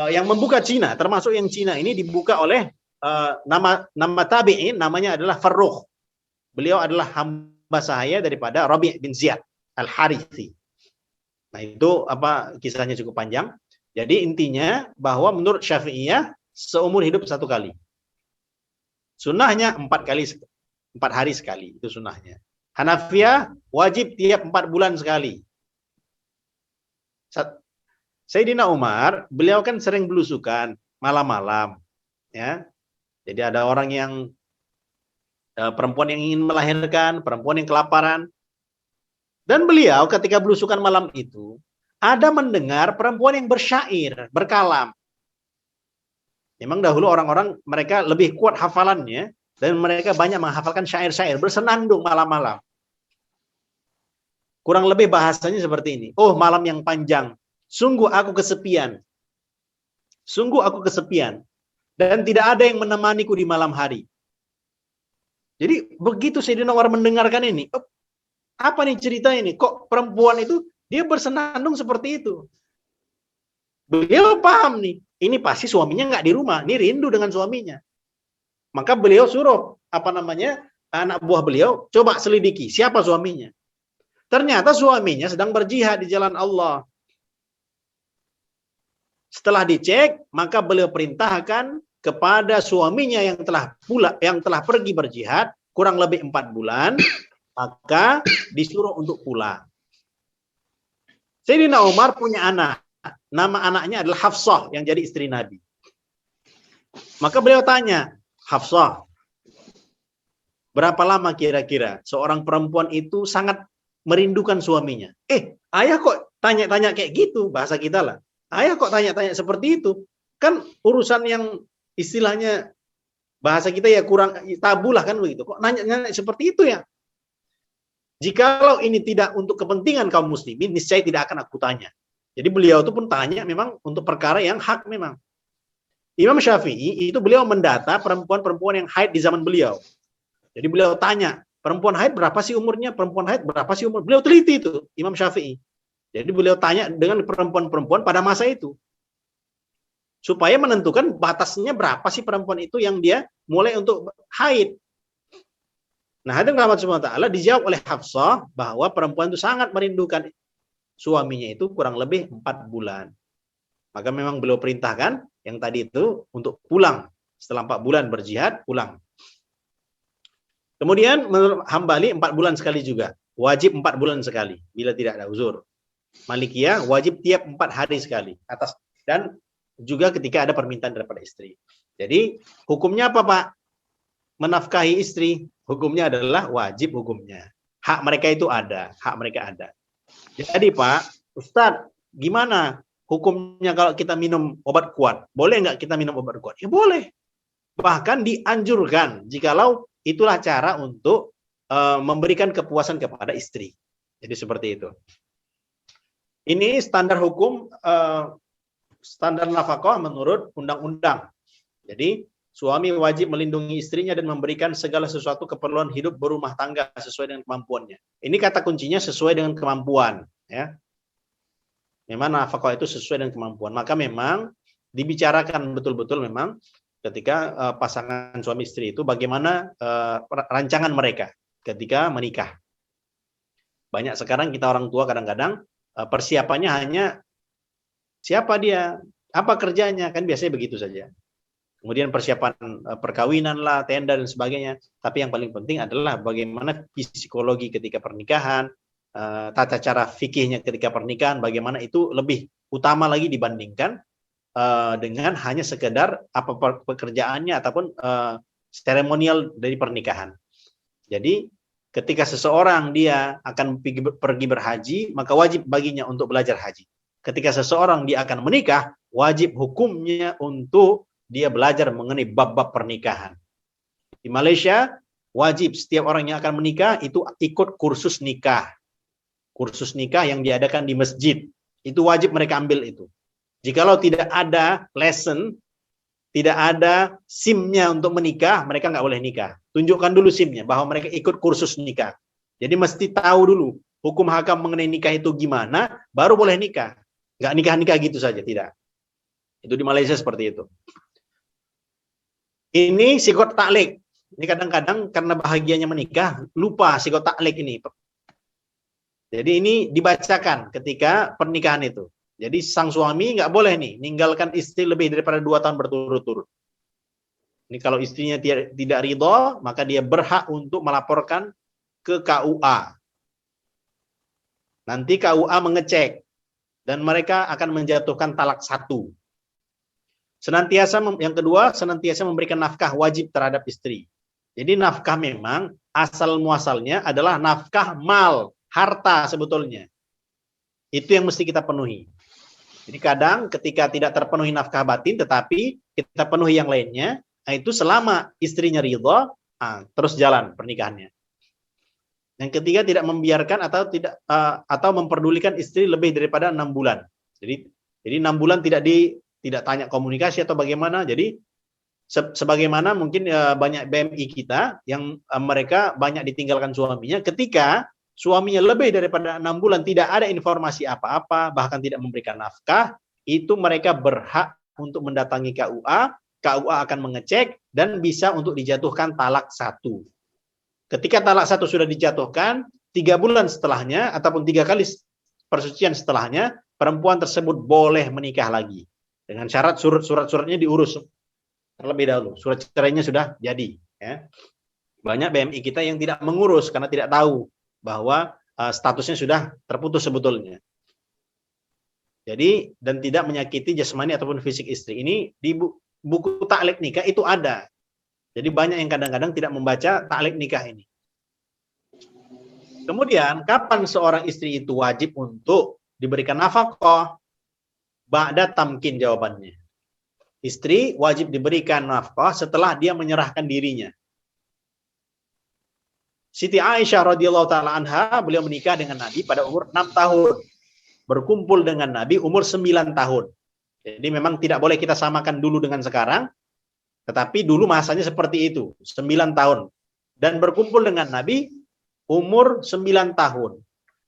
yang membuka Cina, termasuk yang Cina ini dibuka oleh nama tabi'in namanya adalah Farrukh. Beliau adalah hamba sahaya daripada Rabi' bin Ziyad Al-Harithi. Nah, itu kisahnya cukup panjang. Jadi intinya bahwa menurut Syafi'iyah seumur hidup 1 kali. Sunnahnya 4 hari sekali, itu sunnahnya. Hanafiyah wajib tiap 4 bulan sekali. Sayyidina Umar, beliau kan sering belusukan malam-malam, ya. Jadi ada orang yang perempuan yang ingin melahirkan, perempuan yang kelaparan, dan beliau ketika belusukan malam itu ada mendengar perempuan yang bersyair, berkalam. Memang dahulu orang-orang mereka lebih kuat hafalannya dan mereka banyak menghafalkan syair-syair, bersenandung malam-malam. Kurang lebih bahasanya seperti ini. Oh, malam yang panjang. Sungguh aku kesepian. Sungguh aku kesepian. Dan tidak ada yang menemaniku di malam hari. Jadi begitu Sayyidina Umar mendengarkan ini. Oh, apa nih cerita ini? Kok perempuan itu dia bersenandung seperti itu? Beliau paham nih. Ini pasti suaminya nggak di rumah. Ini rindu dengan suaminya. Maka beliau suruh anak buah beliau coba selidiki siapa suaminya. Ternyata suaminya sedang berjihad di jalan Allah. Setelah dicek, maka beliau perintahkan kepada suaminya yang telah pergi berjihad kurang lebih 4 bulan, maka disuruh untuk pulang. Sayyidina Umar punya anak, nama anaknya adalah Hafsah yang jadi istri Nabi. Maka beliau tanya, Hafsah, berapa lama kira-kira seorang perempuan itu sangat merindukan suaminya? Ayah kok tanya-tanya kayak gitu, bahasa kita lah. Ayah kok tanya-tanya seperti itu? Kan urusan yang istilahnya bahasa kita ya kurang tabu lah kan begitu. Kok nanya-nanya seperti itu ya? Jikalau ini tidak untuk kepentingan kaum muslimin, niscaya tidak akan aku tanya. Jadi beliau itu pun tanya memang untuk perkara yang hak memang. Imam Syafi'i itu beliau mendata perempuan-perempuan yang haid di zaman beliau. Jadi beliau tanya, perempuan haid berapa sih umurnya? Perempuan haid berapa sih umur? Beliau teliti itu, Imam Syafi'i. Jadi beliau tanya dengan perempuan-perempuan pada masa itu. Supaya menentukan batasnya berapa sih perempuan itu yang dia mulai untuk haid. Nah, hadirin rahmat subhanahu wa ta'ala, dijawab oleh Hafsah bahwa perempuan itu sangat merindukan suaminya itu kurang lebih 4 bulan. Maka memang beliau perintahkan yang tadi itu untuk pulang. Setelah 4 bulan berjihad, pulang. Kemudian menurut Hambali 4 bulan sekali juga. Wajib 4 bulan sekali bila tidak ada uzur. Malikiyah wajib tiap 4 hari sekali atas, dan juga ketika ada permintaan daripada istri. Jadi hukumnya apa Pak? Menafkahi istri, hukumnya adalah wajib hukumnya. Hak mereka itu ada, hak mereka ada. Jadi Pak, Ustadz, gimana hukumnya kalau kita minum obat kuat? Boleh nggak kita minum obat kuat? Ya boleh. Bahkan dianjurkan jikalau itulah cara untuk memberikan kepuasan kepada istri. Jadi seperti itu. Ini standar hukum, standar nafkah menurut undang-undang. Jadi suami wajib melindungi istrinya dan memberikan segala sesuatu keperluan hidup berumah tangga sesuai dengan kemampuannya. Ini kata kuncinya sesuai dengan kemampuan. Ya. Memang nafkah itu sesuai dengan kemampuan. Maka memang dibicarakan betul-betul memang ketika pasangan suami istri itu bagaimana rancangan mereka ketika menikah. Banyak sekarang kita orang tua kadang-kadang persiapannya hanya siapa dia, apa kerjanya, kan biasanya begitu saja. Kemudian persiapan perkawinan lah, tenda dan sebagainya. Tapi yang paling penting adalah bagaimana psikologi ketika pernikahan, tata cara fikihnya ketika pernikahan, bagaimana itu lebih utama lagi dibandingkan dengan hanya sekedar apa pekerjaannya ataupun seremonial dari pernikahan. Jadi ketika seseorang dia akan pergi berhaji, maka wajib baginya untuk belajar haji. Ketika seseorang dia akan menikah, wajib hukumnya untuk dia belajar mengenai bab-bab pernikahan. Di Malaysia, wajib setiap orang yang akan menikah itu ikut kursus nikah. Kursus nikah yang diadakan di masjid. Itu wajib mereka ambil itu. Jikalau tidak ada lesson, tidak ada SIM-nya untuk menikah, mereka nggak boleh nikah. Tunjukkan dulu SIM-nya, bahwa mereka ikut kursus nikah. Jadi mesti tahu dulu, hukum hakam mengenai nikah itu gimana, baru boleh nikah. Nggak nikah-nikah gitu saja, tidak. Itu di Malaysia seperti itu. Ini sikot taklik. Ini kadang-kadang karena bahagianya menikah, lupa sikot taklik ini. Jadi ini dibacakan ketika pernikahan itu. Jadi sang suami nggak boleh nih ninggalkan istri lebih daripada 2 tahun berturut-turut. Ini kalau istrinya tidak ridho, maka dia berhak untuk melaporkan ke KUA. Nanti KUA mengecek dan mereka akan menjatuhkan talak 1. Yang kedua, senantiasa memberikan nafkah wajib terhadap istri. Jadi nafkah memang asal muasalnya adalah nafkah mal, harta sebetulnya. Itu yang mesti kita penuhi. Jadi kadang ketika tidak terpenuhi nafkah batin, tetapi kita penuhi yang lainnya, nah itu selama istrinya ridho, terus jalan pernikahannya. Yang ketiga, tidak membiarkan atau memperdulikan istri lebih daripada 6 bulan. Jadi 6 bulan tidak tanya komunikasi atau bagaimana. Jadi sebagaimana mungkin banyak BMI kita yang mereka banyak ditinggalkan suaminya, ketika suaminya lebih daripada 6 bulan tidak ada informasi apa-apa, bahkan tidak memberikan nafkah, itu mereka berhak untuk mendatangi KUA. KUA akan mengecek dan bisa untuk dijatuhkan talak 1. Ketika talak 1 sudah dijatuhkan, 3 bulan setelahnya ataupun 3 kali persucian setelahnya, perempuan tersebut boleh menikah lagi. Dengan syarat surat-suratnya diurus terlebih dahulu. Surat cerainya sudah jadi. Ya. Banyak BMI kita yang tidak mengurus karena tidak tahu bahwa statusnya sudah terputus sebetulnya. Jadi, dan tidak menyakiti jasmani ataupun fisik istri. Ini di buku taklek nikah itu ada. Jadi banyak yang kadang-kadang tidak membaca taklek nikah ini. Kemudian, kapan seorang istri itu wajib untuk diberikan nafkah? Ba'da tamkin jawabannya. Istri wajib diberikan nafkah setelah dia menyerahkan dirinya. Siti Aisyah radhiyallahu taala anha, beliau menikah dengan Nabi pada umur 6 tahun. Berkumpul dengan Nabi umur 9 tahun. Jadi memang tidak boleh kita samakan dulu dengan sekarang, tetapi dulu masanya seperti itu, 9 tahun. Dan berkumpul dengan Nabi umur 9 tahun.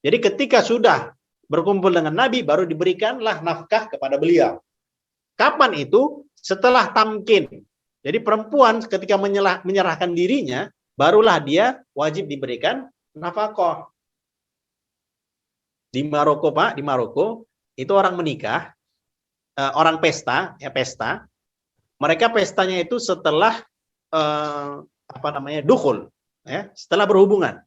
Jadi ketika sudah berkumpul dengan Nabi, baru diberikanlah nafkah kepada beliau. Kapan itu? Setelah tamkin. Jadi perempuan ketika menyerahkan dirinya, barulah dia wajib diberikan nafkah. Di Maroko, Pak, di Maroko, itu orang menikah, orang pesta, ya pesta. Mereka pestanya itu setelah dukhul, ya, setelah berhubungan.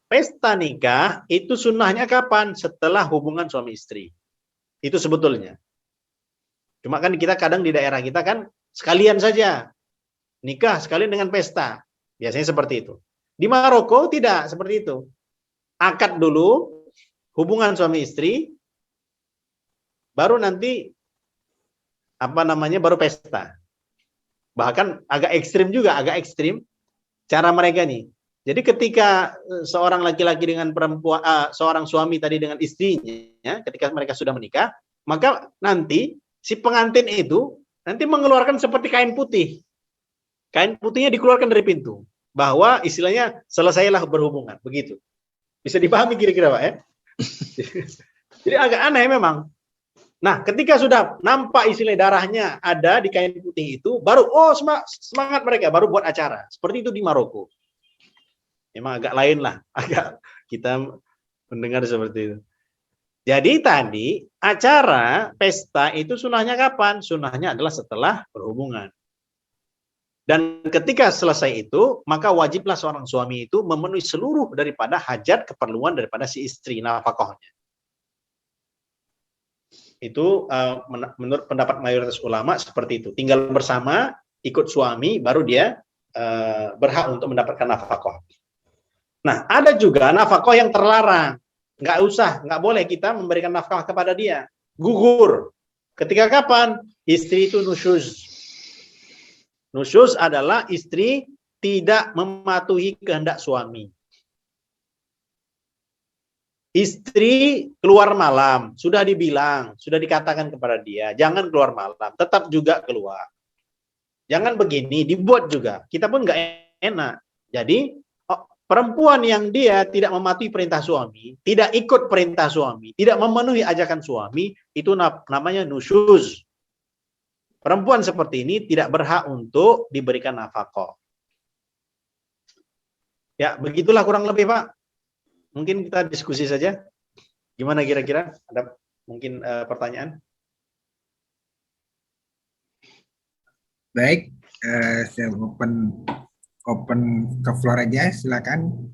Pesta nikah itu sunnahnya kapan? Setelah hubungan suami istri. Itu sebetulnya. Cuma kan kita kadang di daerah kita kan sekalian saja nikah sekalian dengan pesta. Biasanya seperti itu. Di Maroko tidak seperti itu. Akad dulu, hubungan suami istri, baru nanti baru pesta. Bahkan agak ekstrim cara mereka nih. Jadi ketika seorang laki-laki dengan perempuan, seorang suami tadi dengan istrinya, ketika mereka sudah menikah, maka nanti si pengantin itu nanti mengeluarkan seperti kain putih. Kain putihnya dikeluarkan dari pintu. Bahwa istilahnya selesailah berhubungan. Begitu. Bisa dipahami kira-kira, Pak, ya? Jadi agak aneh memang. Nah, ketika sudah nampak istilah darahnya ada di kain putih itu, baru semangat mereka, baru buat acara. Seperti itu di Maroko. Memang agak lain lah, agak kita mendengar seperti itu. Jadi tadi acara pesta itu sunahnya kapan? Sunahnya adalah setelah berhubungan. Dan ketika selesai itu, maka wajiblah seorang suami itu memenuhi seluruh daripada hajat keperluan daripada si istri, nafkahnya. Itu menurut pendapat mayoritas ulama seperti itu. Tinggal bersama, ikut suami, baru dia berhak untuk mendapatkan nafkah. Nah, ada juga nafkah yang terlarang. Nggak boleh kita memberikan nafkah kepada dia. Gugur. Ketika kapan? Istri itu nusyuz. Nusyuz adalah istri tidak mematuhi kehendak suami. Istri keluar malam, sudah dibilang, sudah dikatakan kepada dia, jangan keluar malam, tetap juga keluar. Jangan begini, dibuat juga. Kita pun nggak enak. Jadi, perempuan yang dia tidak mematuhi perintah suami, tidak ikut perintah suami, tidak memenuhi ajakan suami, itu namanya nusyuz. Perempuan seperti ini tidak berhak untuk diberikan nafkah. Ya, begitulah kurang lebih, Pak. Mungkin kita diskusi saja. Gimana kira-kira? Ada mungkin pertanyaan? Baik, saya open ke floor aja, silakan.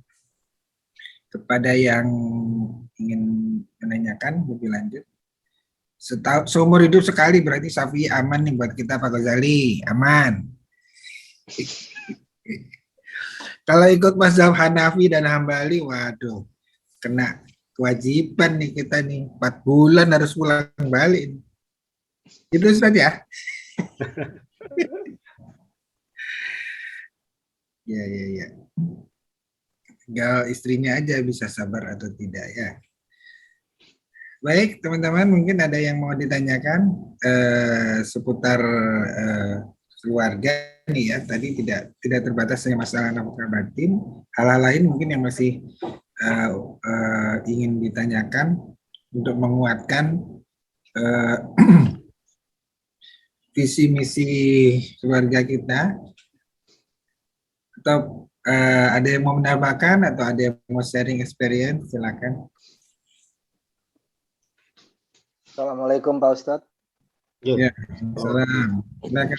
Kepada yang ingin menanyakan lebih lanjut? Seumur hidup sekali berarti Syafi'i aman nih buat kita Pak Ghazali, aman. Kalau ikut mazhab Hanafi dan Hambali, waduh, kena kewajiban nih kita nih 4 bulan harus pulang balik. Itu saja. Ya, ya, ya. Tinggal istrinya aja bisa sabar atau tidak ya. Baik, teman-teman, mungkin ada yang mau ditanyakan seputar keluarga nih ya. Tadi tidak terbatas hanya masalah nafkah batin, hal-hal lain mungkin yang masih ingin ditanyakan untuk menguatkan visi misi keluarga kita, atau ada yang mau menambahkan atau ada yang mau sharing experience, silakan. Assalamualaikum Pak Ustadz. Ya, salam. Silakan.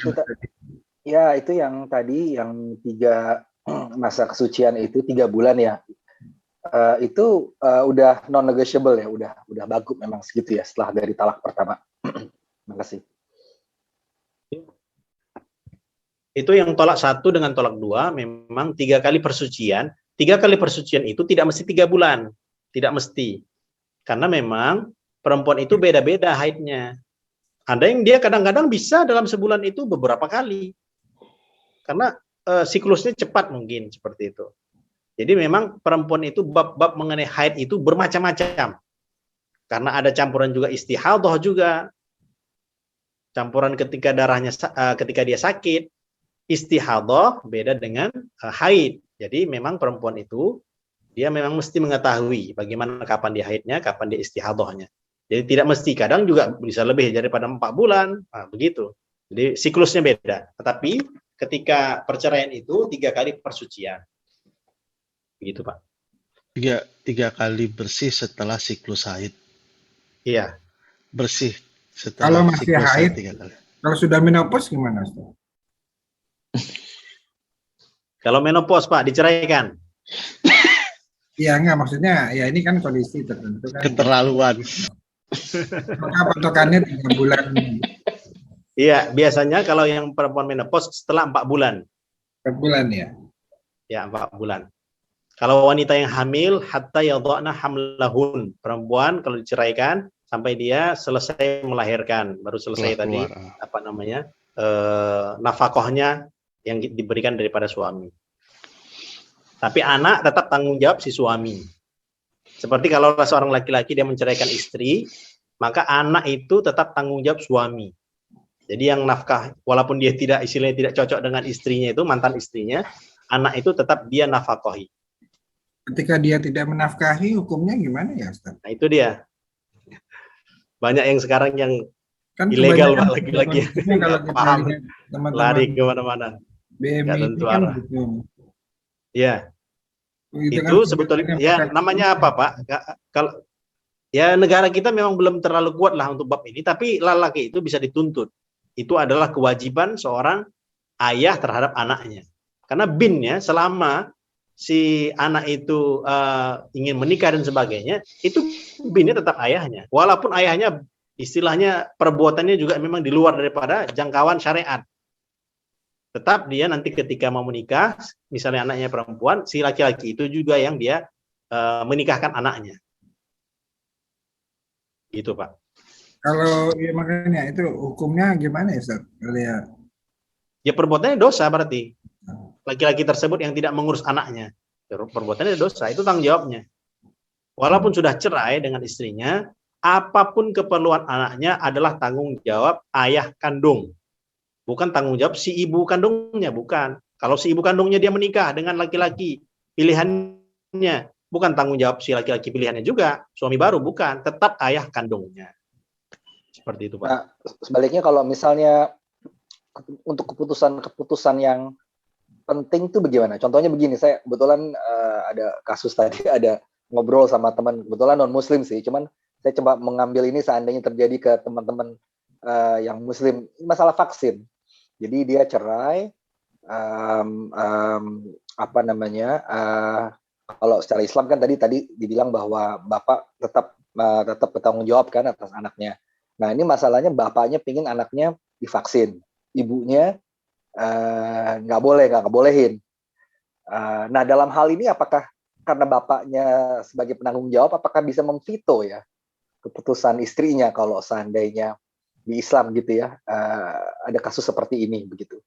Ya, itu yang tadi yang 3 masa kesucian itu 3 bulan ya. Itu udah non-negotiable ya, udah bagus memang segitu ya setelah dari talak pertama. Terima kasih. Itu yang tolak 1 dengan tolak 2 memang 3 kali persucian. 3 kali persucian itu tidak mesti 3 bulan, tidak mesti. Karena memang perempuan itu beda-beda haidnya. Ada yang dia kadang-kadang bisa dalam sebulan itu beberapa kali. Karena siklusnya cepat mungkin seperti itu. Jadi memang perempuan itu bab-bab mengenai haid itu bermacam-macam. Karena ada campuran juga istihadhah juga. Campuran ketika darahnya ketika dia sakit. Istihadhah beda dengan haid. Jadi memang perempuan itu dia memang mesti mengetahui bagaimana kapan dia haidnya, kapan dia istihadhahnya. Jadi tidak mesti, kadang juga bisa lebih daripada 4 bulan, nah, begitu. Jadi siklusnya beda. Tetapi ketika perceraian itu 3 kali persucian. Begitu Pak. 3 kali bersih setelah siklus haid. Iya. Bersih Kalau setelah masih siklus haid, 3 kali. Kalau sudah menopause gimana, Ustaz? Kalau menopause Pak, diceraikan. Iya, enggak, maksudnya ya ini kan kondisi tertentu kan. Keterlaluan. Maka patokannya 3 bulan. Iya, biasanya kalau yang perempuan menopause setelah 4 bulan. 4 bulan ya? Ya, 4 bulan. Kalau wanita yang hamil, hatta yadha'na hamlahun. Perempuan kalau diceraikan sampai dia selesai melahirkan, baru selesai tadi apa namanya nafkahnya yang diberikan daripada suami. Tapi anak tetap tanggung jawab si suami. Seperti kalau seorang laki-laki dia menceraikan istri, maka anak itu tetap tanggung jawab suami. Jadi yang nafkah, walaupun dia tidak istilahnya tidak cocok dengan istrinya itu, mantan istrinya, anak itu tetap dia nafkahi. Ketika dia tidak menafkahi, hukumnya gimana ya, Ustaz? Nah itu dia. Banyak yang sekarang yang kan ilegal Pak, lagi-lagi kalau kita paham, lihat teman-teman lari kemana-mana. BMI itu kan gitu. Ya. Itu kan sebetulnya ya namanya apa Pak? Kalau ya negara kita memang belum terlalu kuat lah untuk bab ini, tapi lelaki itu bisa dituntut. Itu adalah kewajiban seorang ayah terhadap anaknya. Karena binnya selama si anak itu ingin menikah dan sebagainya, itu binnya tetap ayahnya. Walaupun ayahnya istilahnya perbuatannya juga memang di luar daripada jangkauan syariat. Tetap dia nanti ketika mau menikah, misalnya anaknya perempuan, si laki-laki itu juga yang dia menikahkan anaknya. Gitu Pak. Kalau ya makanya itu hukumnya gimana ya Ustaz? Ya perbuatannya dosa berarti. Laki-laki tersebut yang tidak mengurus anaknya. Perbuatannya dosa, itu tanggung jawabnya. Walaupun sudah cerai dengan istrinya, apapun keperluan anaknya adalah tanggung jawab ayah kandung. Bukan tanggung jawab si ibu kandungnya, bukan. Kalau si ibu kandungnya dia menikah dengan laki-laki pilihannya, bukan tanggung jawab si laki-laki pilihannya juga, suami baru, bukan, tetap ayah kandungnya. Seperti itu Pak. Nah, sebaliknya kalau misalnya untuk keputusan yang penting itu bagaimana? Contohnya begini, saya kebetulan ada kasus tadi, ada ngobrol sama teman, kebetulan non-muslim sih, cuman saya coba mengambil ini seandainya terjadi ke teman-teman yang muslim, masalah vaksin. Jadi dia cerai, Kalau secara Islam kan tadi dibilang bahwa bapak tetap bertanggung jawab kan atas anaknya. Nah ini masalahnya bapaknya pingin anaknya divaksin, ibunya nggak bolehin. Nah dalam hal ini apakah karena bapaknya sebagai penanggung jawab, apakah bisa memveto ya keputusan istrinya kalau seandainya di Islam gitu ya ada kasus seperti ini begitu?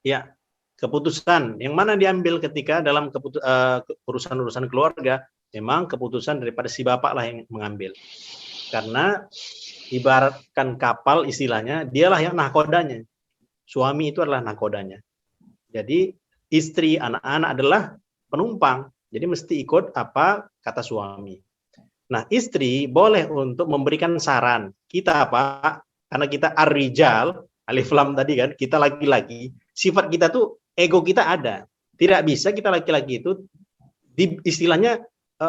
Ya, keputusan yang mana diambil ketika dalam urusan-urusan keluarga, memang keputusan daripada si bapak lah yang mengambil. Karena ibaratkan kapal istilahnya, dialah yang nahkodanya. Suami itu adalah nahkodanya. Jadi istri, anak-anak adalah penumpang. Jadi mesti ikut apa kata suami. Nah, istri boleh untuk memberikan saran. Kita apa? Karena kita ar-rijal, alif lam tadi kan, kita laki-laki, sifat kita tuh ego kita ada. Tidak bisa kita laki-laki itu istilahnya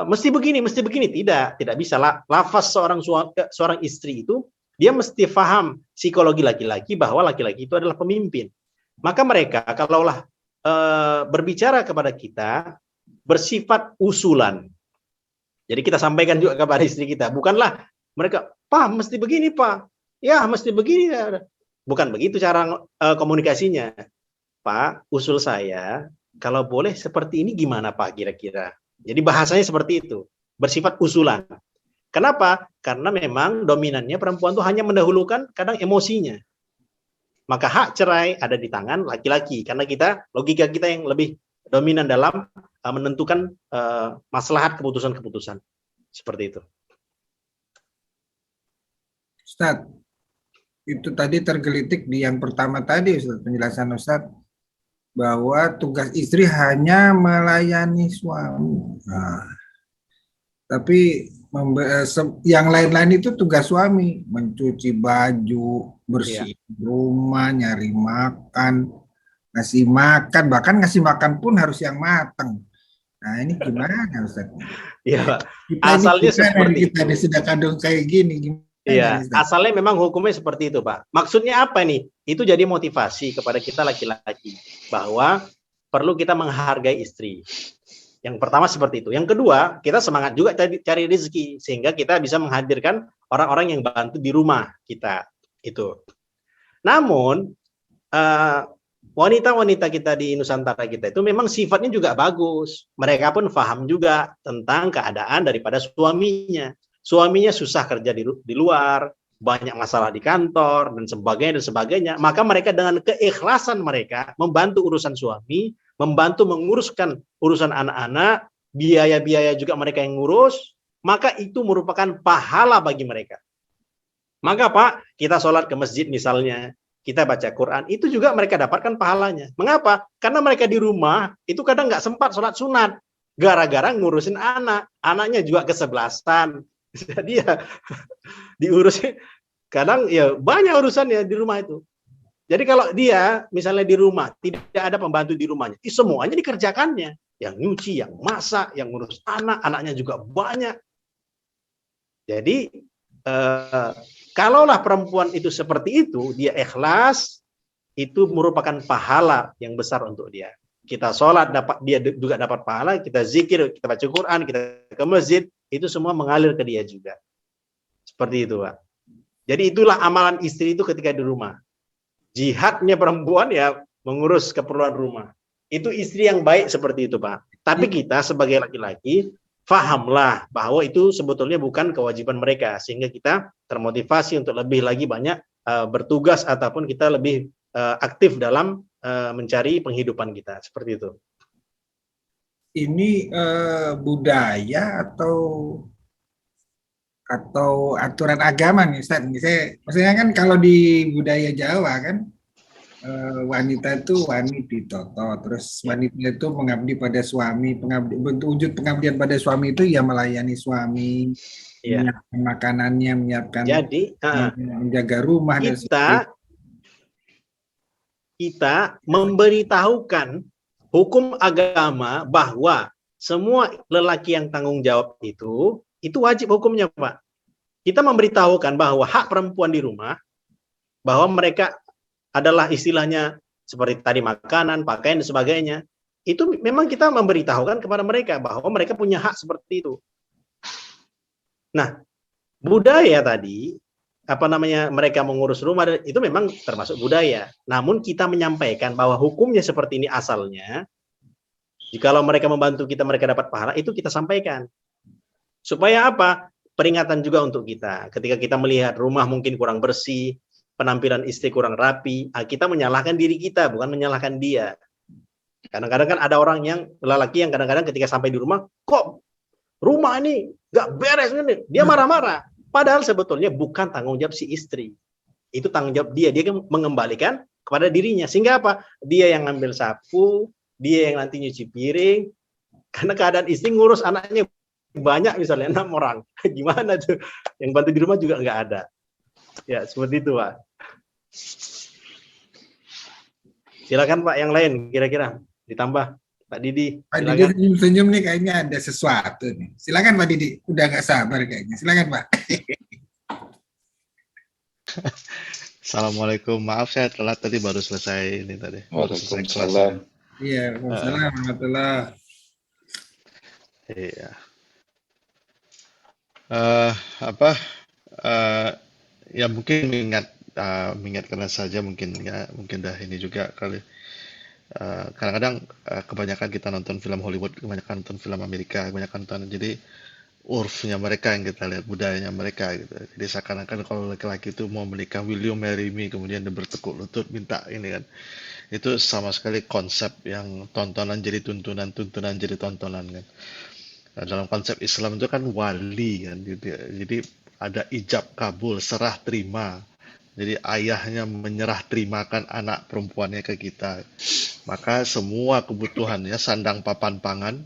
mesti begini, tidak bisa. Lafaz seorang istri itu dia mesti paham psikologi laki-laki bahwa laki-laki itu adalah pemimpin. Maka mereka kalaulah berbicara kepada kita bersifat usulan. Jadi kita sampaikan juga kepada istri kita, bukanlah mereka, "Pak, mesti begini, Pak." Ya, mesti begini. Bukan begitu cara komunikasinya. "Pak, usul saya kalau boleh seperti ini gimana, Pak, kira-kira?" Jadi bahasanya seperti itu, bersifat usulan. Kenapa? Karena memang dominannya perempuan itu hanya mendahulukan kadang emosinya. Maka hak cerai ada di tangan laki-laki, karena logika kita yang lebih dominan dalam menentukan maslahat keputusan-keputusan. Seperti itu. Ustadz, itu tadi tergelitik di yang pertama tadi, Ustadz, penjelasan Ustadz, bahwa tugas istri hanya melayani suami. Nah, tapi yang lain-lain itu tugas suami, mencuci baju, bersih rumah, nyari makan, ngasih makan, bahkan ngasih makan pun harus yang matang. Nah ini gimana Ustaz? Iya, asalnya seperti kita sudah kandung kayak gini. Iya, asalnya memang hukumnya seperti itu, Pak. Maksudnya apa nih? Itu jadi motivasi kepada kita laki-laki bahwa perlu kita menghargai istri. Yang pertama seperti itu. Yang kedua, kita semangat juga cari rezeki sehingga kita bisa menghadirkan orang-orang yang bantu di rumah kita. Itu. Namun wanita-wanita kita di Nusantara kita itu memang sifatnya juga bagus. Mereka pun paham juga tentang keadaan daripada suaminya. Suaminya susah kerja di luar, banyak masalah di kantor, dan sebagainya. Maka mereka dengan keikhlasan mereka membantu urusan suami, membantu menguruskan urusan anak-anak, biaya-biaya juga mereka yang ngurus, maka itu merupakan pahala bagi mereka. Maka Pak, kita sholat ke masjid misalnya, kita baca Quran, itu juga mereka dapatkan pahalanya. Mengapa? Karena mereka di rumah, itu kadang nggak sempat sholat sunat. Gara-gara ngurusin anak. Anaknya juga kesebelasan. Jadi ya, diurusin. Kadang ya banyak urusannya di rumah itu. Jadi kalau dia misalnya di rumah, tidak ada pembantu di rumahnya, semuanya dikerjakannya. Yang nyuci, yang masak, yang ngurus anak, anaknya juga banyak. Jadi, kalaulah perempuan itu seperti itu, dia ikhlas, itu merupakan pahala yang besar untuk dia. Kita sholat, dia juga dapat pahala, kita zikir, kita baca Quran, kita ke masjid, itu semua mengalir ke dia juga. Seperti itu, Pak. Jadi itulah amalan istri itu ketika di rumah. Jihadnya perempuan ya mengurus keperluan rumah. Itu istri yang baik seperti itu, Pak. Tapi kita sebagai laki-laki, fahamlah bahwa itu sebetulnya bukan kewajiban mereka, sehingga kita termotivasi untuk lebih lagi banyak bertugas ataupun kita lebih aktif dalam mencari penghidupan kita, seperti itu. Ini budaya atau aturan agama nih Ustaz? Maksudnya kan kalau di budaya Jawa kan wanita itu wanita toto, terus wanita itu mengabdi pada suami, bentuk wujud pengabdian pada suami itu ya melayani suami, menyiapkan makanannya, menyiapkan, menjaga rumah. Kita memberitahukan hukum agama bahwa semua lelaki yang tanggung jawab itu wajib hukumnya, Pak. Kita memberitahukan bahwa hak perempuan di rumah, bahwa mereka adalah istilahnya seperti tadi makanan, pakaian, dan sebagainya. itu memang kita memberitahukan kepada mereka bahwa mereka punya hak seperti itu. Nah, budaya tadi, mereka mengurus rumah, itu memang termasuk budaya. Namun kita menyampaikan bahwa hukumnya seperti ini asalnya, jikalau mereka membantu kita, mereka dapat pahala, itu kita sampaikan. Supaya apa? Peringatan juga untuk kita. Ketika kita melihat rumah mungkin kurang bersih, penampilan istri kurang rapi, kita menyalahkan diri kita, bukan menyalahkan dia. Kadang-kadang kan ada orang yang, lelaki yang kadang-kadang ketika sampai di rumah, kok rumah ini nggak beres ini, dia marah-marah. Padahal sebetulnya bukan tanggung jawab si istri. Itu tanggung jawab dia. Dia mengembalikan kepada dirinya. Sehingga apa? Dia yang ngambil sapu, dia yang nanti nyuci piring. Karena keadaan istri ngurus anaknya banyak, misalnya 6 orang. Gimana tuh? Yang bantu di rumah juga nggak ada. Ya, seperti itu, Pak. Silakan Pak, yang lain kira-kira ditambah. Pak Didi, Pak Didi senyum-senyum nih, kayaknya ada sesuatu nih. Silakan Pak Didi, udah nggak sabar kayaknya. Silakan Pak. Assalamualaikum, maaf saya telat tadi, baru selesai ini tadi. Waalaikumsalam. Iya, waalaikumsalam warahmatullahi. Iya. Ya mungkin mengingatkan saja, mungkin dah ini juga kali. Kadang-kadang kebanyakan kita nonton film Hollywood, kebanyakan nonton film Amerika, kebanyakan nonton, jadi urfnya mereka yang kita lihat, budayanya mereka gitu. Jadi seakan-akan kalau laki-laki itu mau menikah, will you marry me, kemudian dia bertekuk lutut minta ini kan. Itu sama sekali konsep yang tontonan jadi tuntunan, tuntunan jadi tontonan kan. Nah, dalam konsep Islam itu kan wali kan, jadi ada ijab kabul, serah terima. Jadi ayahnya menyerah terimakan anak perempuannya ke kita. Maka semua kebutuhannya, sandang papan pangan,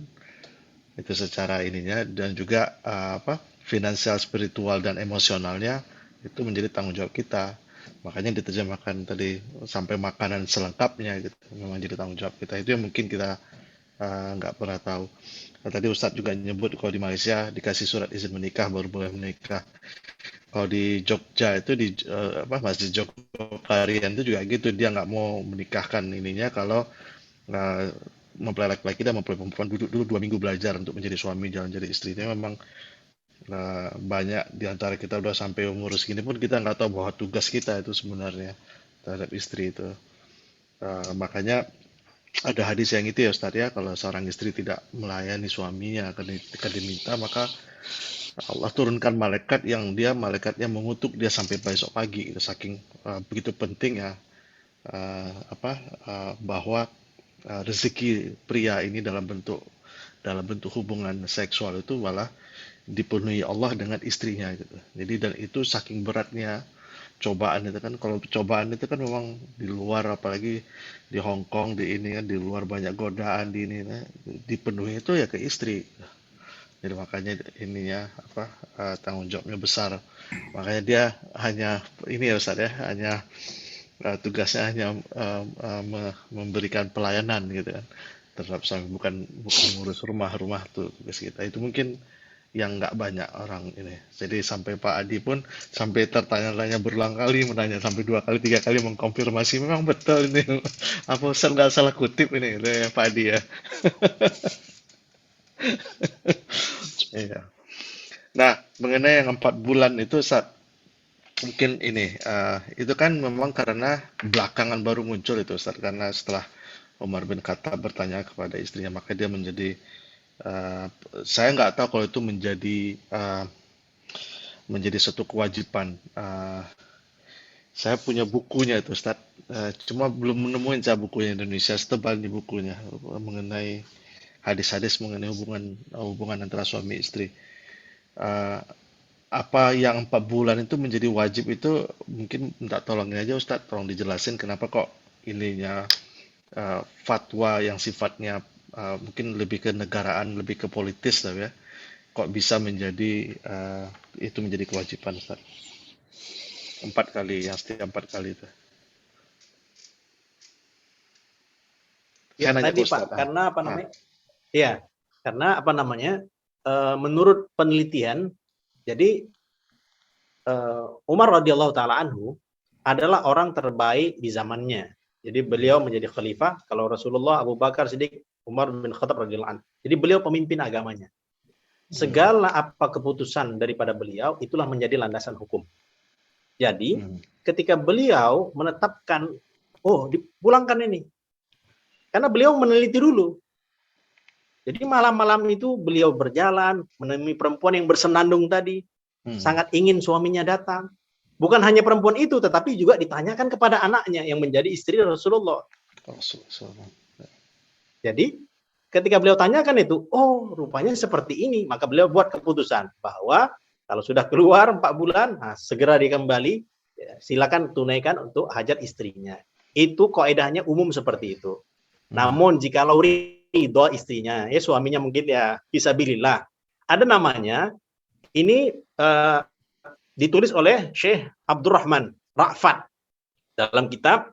itu secara ininya, dan juga finansial, spiritual, dan emosionalnya, itu menjadi tanggung jawab kita. Makanya diterjemahkan tadi sampai makanan selengkapnya gitu, memang jadi tanggung jawab kita. Itu yang mungkin kita nggak pernah tahu. Nah, tadi Ustadz juga nyebut kalau di Malaysia dikasih surat izin menikah baru boleh menikah. Kalau di Jogja itu di Masjid Jogokarian itu juga gitu, dia nggak mau menikahkan ininya kalau mempelai laki-laki dan mempelai perempuan duduk dulu 2 minggu belajar untuk menjadi suami, jangan jadi istri. Itu memang banyak di antara kita udah sampai umur segini pun kita nggak tahu bahwa tugas kita itu sebenarnya terhadap istri itu. Makanya ada hadis yang itu ya Ustaz ya, kalau seorang istri tidak melayani suaminya ketika diminta, maka Allah turunkan malaikat yang malaikatnya mengutuk dia sampai besok pagi. Itu saking begitu penting ya bahwa rezeki pria ini dalam bentuk hubungan seksual itu malah dipenuhi Allah dengan istrinya gitu. Jadi dan itu saking beratnya cobaan itu kan, kalau cobaan itu kan memang di luar, apalagi di Hong Kong, di ini kan, di luar banyak godaan, di ini dipenuhi itu ya ke istri. Jadi makanya ininya tanggung jawabnya besar. Makanya dia hanya ini ya Ustaz ya, hanya tugasnya hanya memberikan pelayanan gitu kan terhadap suami, bukan ngurus rumah tuh tugas kita. Itu mungkin yang nggak banyak orang ini. Jadi sampai Pak Adi pun sampai tertanya-tanya berulang kali, menanya sampai 2 kali 3 kali mengkonfirmasi memang betul ini. Apa Ustaz nggak salah kutip ini gitu ya Pak Adi ya. Iya. Nah, mengenai yang 4 bulan itu Ustaz, mungkin ini itu kan memang karena belakangan baru muncul itu Ustaz, karena setelah Umar bin Khattab bertanya kepada istrinya, maka dia menjadi saya nggak tahu kalau itu menjadi satu kewajiban. Saya punya bukunya itu Ustaz, cuma belum menemuin saya bukunya Indonesia, setebal di bukunya mengenai hadis-hadis mengenai hubungan antara suami istri. Apa yang 4 bulan itu menjadi wajib itu, mungkin minta tolongin aja Ustadz, tolong dijelasin kenapa kok ininya fatwa yang sifatnya mungkin lebih ke negaraan, lebih ke politis lah ya, kok bisa menjadi itu menjadi kewajiban Ustadz. 4 kali, yang setiap 4 kali itu. Ya, tadi Pak, karena apa namanya? Ya, karena apa namanya? Menurut penelitian, jadi Umar radhiyallahu taala anhu adalah orang terbaik di zamannya. Jadi beliau menjadi khalifah. Kalau Rasulullah, Abu Bakar, Siddiq Umar bin Khattab radhiyallahu anhu. Jadi beliau pemimpin agamanya. Segala apa keputusan daripada beliau itulah menjadi landasan hukum. Jadi ketika beliau menetapkan, oh dipulangkan ini, karena beliau meneliti dulu. Jadi malam-malam itu beliau berjalan menemui perempuan yang bersenandung tadi, sangat ingin suaminya datang. Bukan hanya perempuan itu, tetapi juga ditanyakan kepada anaknya yang menjadi istri Rasulullah. Jadi ketika beliau tanyakan itu, oh rupanya seperti ini, maka beliau buat keputusan bahwa kalau sudah keluar 4 bulan, nah, segera dia kembali, ya, silakan tunaikan untuk hajat istrinya. Itu kaidahnya umum seperti itu. Namun jikalau ridho istrinya, ya suaminya mungkin ya fisabilillah, ada namanya, ini ditulis oleh Syekh Abdurrahman Ra'fat dalam kitab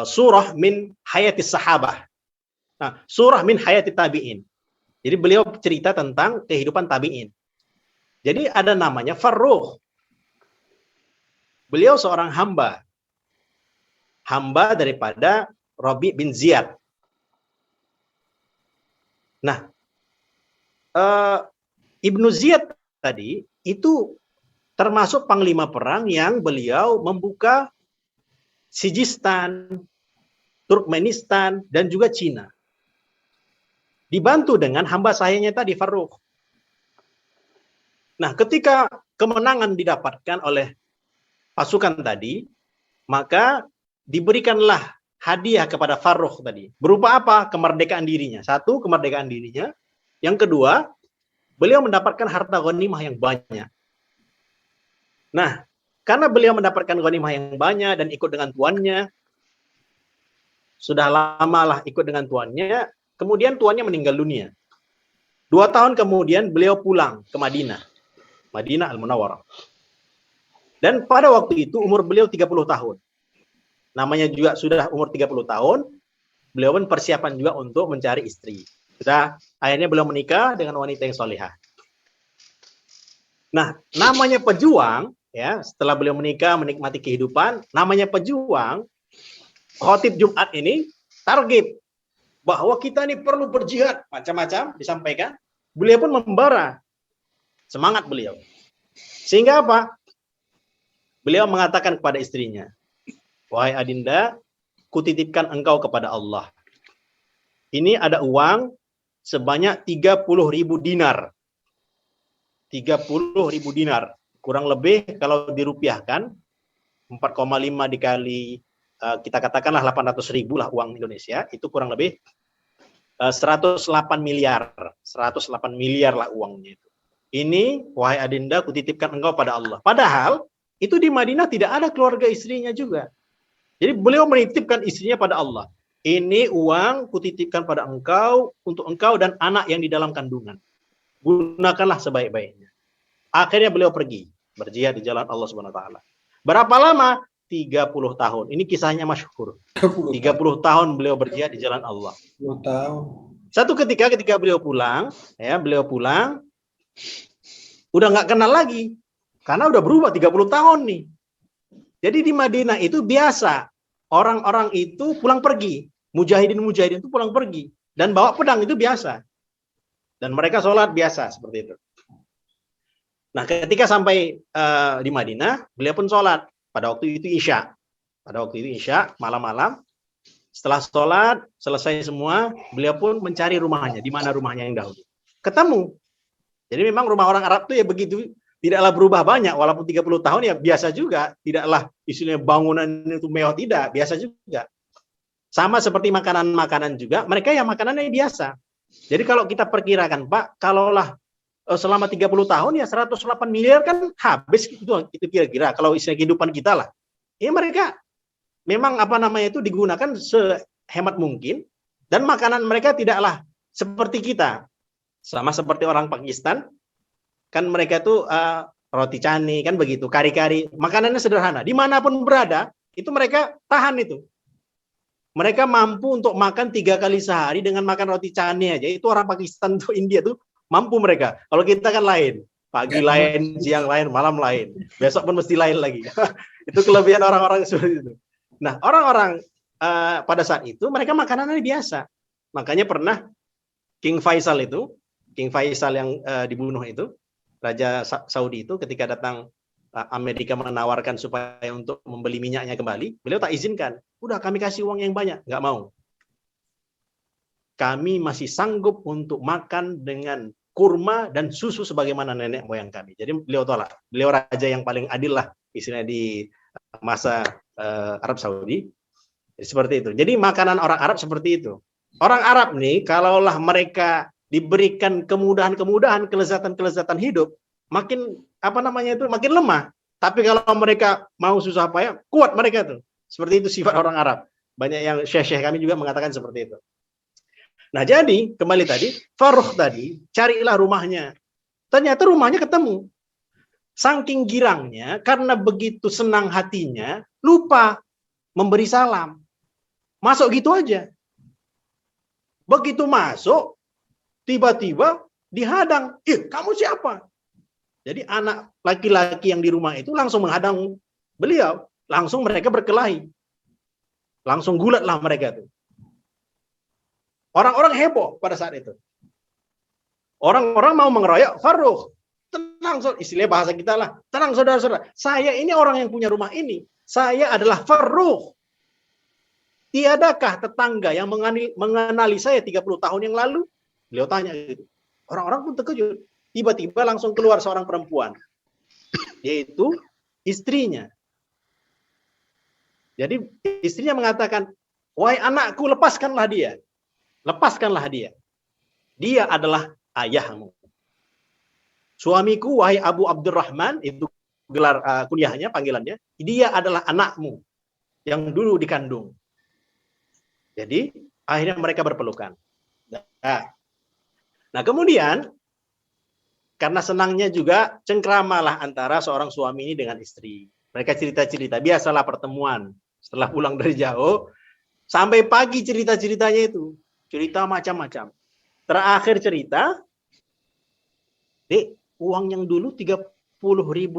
Surah min Hayatis Sahabah. Nah, surah min hayati tabi'in. Jadi beliau cerita tentang kehidupan tabi'in. Jadi ada namanya Farruh. Beliau seorang hamba. Hamba daripada Rabi bin Ziyad. Nah, Ibnu Ziyad tadi itu termasuk panglima perang yang beliau membuka Sijistan, Turkmenistan, dan juga Cina. Dibantu dengan hamba sahanya tadi, Farruh. Nah, ketika kemenangan didapatkan oleh pasukan tadi, maka diberikanlah hadiah kepada Farruh tadi. Berupa apa? Kemerdekaan dirinya. Satu, kemerdekaan dirinya. Yang kedua, beliau mendapatkan harta ghanimah yang banyak. Nah, karena beliau mendapatkan ghanimah yang banyak dan ikut dengan tuannya, sudah lamalah ikut dengan tuannya, kemudian tuannya meninggal dunia. 2 tahun kemudian beliau pulang ke Madinah. Madinah Al-Munawwarah. Dan pada waktu itu umur beliau 30 tahun. Namanya juga sudah umur 30 tahun, beliau pun persiapan juga untuk mencari istri. Sudah, akhirnya beliau menikah dengan wanita yang solihah. Nah, namanya pejuang, ya, setelah beliau menikah, menikmati kehidupan, namanya pejuang, khotib Jumat ini target bahwa kita ini perlu berjihad, macam-macam disampaikan. Beliau pun membara semangat beliau. Sehingga apa? Beliau mengatakan kepada istrinya, wahai Adinda, kutitipkan engkau kepada Allah. Ini ada uang sebanyak 30.000 dinar. 30.000 dinar. Kurang lebih kalau dirupiahkan, 4,5 dikali, kita katakanlah 800.000 lah uang Indonesia, itu kurang lebih 108 miliar. 108 miliar lah uangnya itu. Ini, wahai Adinda, kutitipkan engkau pada Allah. Padahal, itu di Madinah tidak ada keluarga istrinya juga. Jadi beliau menitipkan istrinya pada Allah. Ini uang kutitipkan pada engkau, untuk engkau dan anak yang di dalam kandungan. Gunakanlah sebaik-baiknya. Akhirnya beliau pergi, berjihad di jalan Allah Subhanahu wa taala. Berapa lama? 30 tahun. Ini kisahnya masyhur. 30 tahun beliau berjihad di jalan Allah. 10 tahun. Satu ketika beliau pulang, ya, udah nggak kenal lagi. Karena udah berubah 30 tahun nih. Jadi di Madinah itu biasa. Orang-orang itu pulang pergi. Mujahidin-mujahidin itu pulang pergi. Dan bawa pedang itu biasa. Dan mereka sholat biasa seperti itu. Nah, ketika sampai di Madinah, beliau pun sholat. Pada waktu itu Isya. Malam-malam. Setelah sholat, selesai semua, beliau pun mencari rumahnya. Di mana rumahnya yang dahulu. Ketemu. Jadi memang rumah orang Arab itu ya begitu. Tidaklah berubah banyak. Walaupun 30 tahun ya biasa juga. Tidaklah istilahnya bangunan itu mewah. Tidak. Biasa juga. Sama seperti makanan-makanan juga. Mereka ya makanannya biasa. Jadi kalau kita perkirakan, Pak, kalaulah selama 30 tahun ya 108 miliar kan habis itu kira-kira kalau istilah kehidupan kita lah. Ya mereka memang itu digunakan sehemat mungkin dan makanan mereka tidaklah seperti kita. Sama seperti orang Pakistan kan mereka tuh roti canai kan begitu, kari-kari, makanannya sederhana. Dimanapun berada itu mereka tahan itu. Mereka mampu untuk makan 3 kali sehari dengan makan roti canai aja. Itu orang Pakistan tuh India tuh mampu mereka. Kalau kita kan lain. Pagi lain, siang lain, malam lain. Besok pun mesti lain lagi. Itu kelebihan orang-orang seperti itu. Nah, orang-orang pada saat itu mereka makanannya biasa. Makanya pernah King Faisal yang dibunuh itu, Raja Saudi itu ketika datang Amerika menawarkan supaya untuk membeli minyaknya kembali, beliau tak izinkan. Udah kami kasih uang yang banyak, nggak mau. Kami masih sanggup untuk makan dengan kurma dan susu sebagaimana nenek moyang kami. Jadi beliau tolak. Beliau raja yang paling adil lah istilahnya di masa Arab Saudi. Jadi, seperti itu. Jadi makanan orang Arab seperti itu. Orang Arab nih, kalaulah mereka diberikan kemudahan-kemudahan, kelezatan-kelezatan hidup, makin makin lemah. Tapi kalau mereka mau susah payah, kuat mereka tuh. Seperti itu sifat orang Arab. Banyak yang syekh-syekh kami juga mengatakan seperti itu. Nah, jadi kembali tadi, Farrukh tadi, carilah rumahnya. Ternyata rumahnya ketemu. Saking girangnya, karena begitu senang hatinya, lupa memberi salam. Masuk gitu aja. Begitu masuk, tiba-tiba dihadang. Kamu siapa? Jadi anak laki-laki yang di rumah itu langsung menghadang beliau. Langsung mereka berkelahi. Langsung gulatlah mereka itu. Orang-orang heboh pada saat itu. Orang-orang mau mengeroyok Farrukh. Tenang, istilah bahasa kita lah. Tenang saudara-saudara. Saya ini orang yang punya rumah ini. Saya adalah Farrukh. Tiadakah tetangga yang mengenali saya 30 tahun yang lalu? Beliau tanya gitu. Orang-orang pun terkejut. Tiba-tiba langsung keluar seorang perempuan. Yaitu istrinya. Jadi istrinya mengatakan, wahai anakku, lepaskanlah dia. Lepaskanlah dia. Dia adalah ayahmu. Suamiku, wahai Abu Abdurrahman, itu gelar kuliahnya, panggilannya. Dia adalah anakmu yang dulu dikandung. Jadi akhirnya mereka berpelukan. Nah kemudian karena senangnya juga cengkramalah antara seorang suami ini dengan istri. Mereka cerita-cerita, biasalah pertemuan. Setelah pulang dari jauh, sampai pagi cerita-ceritanya itu. Cerita macam-macam. Terakhir cerita, Dek, uang yang dulu 30.000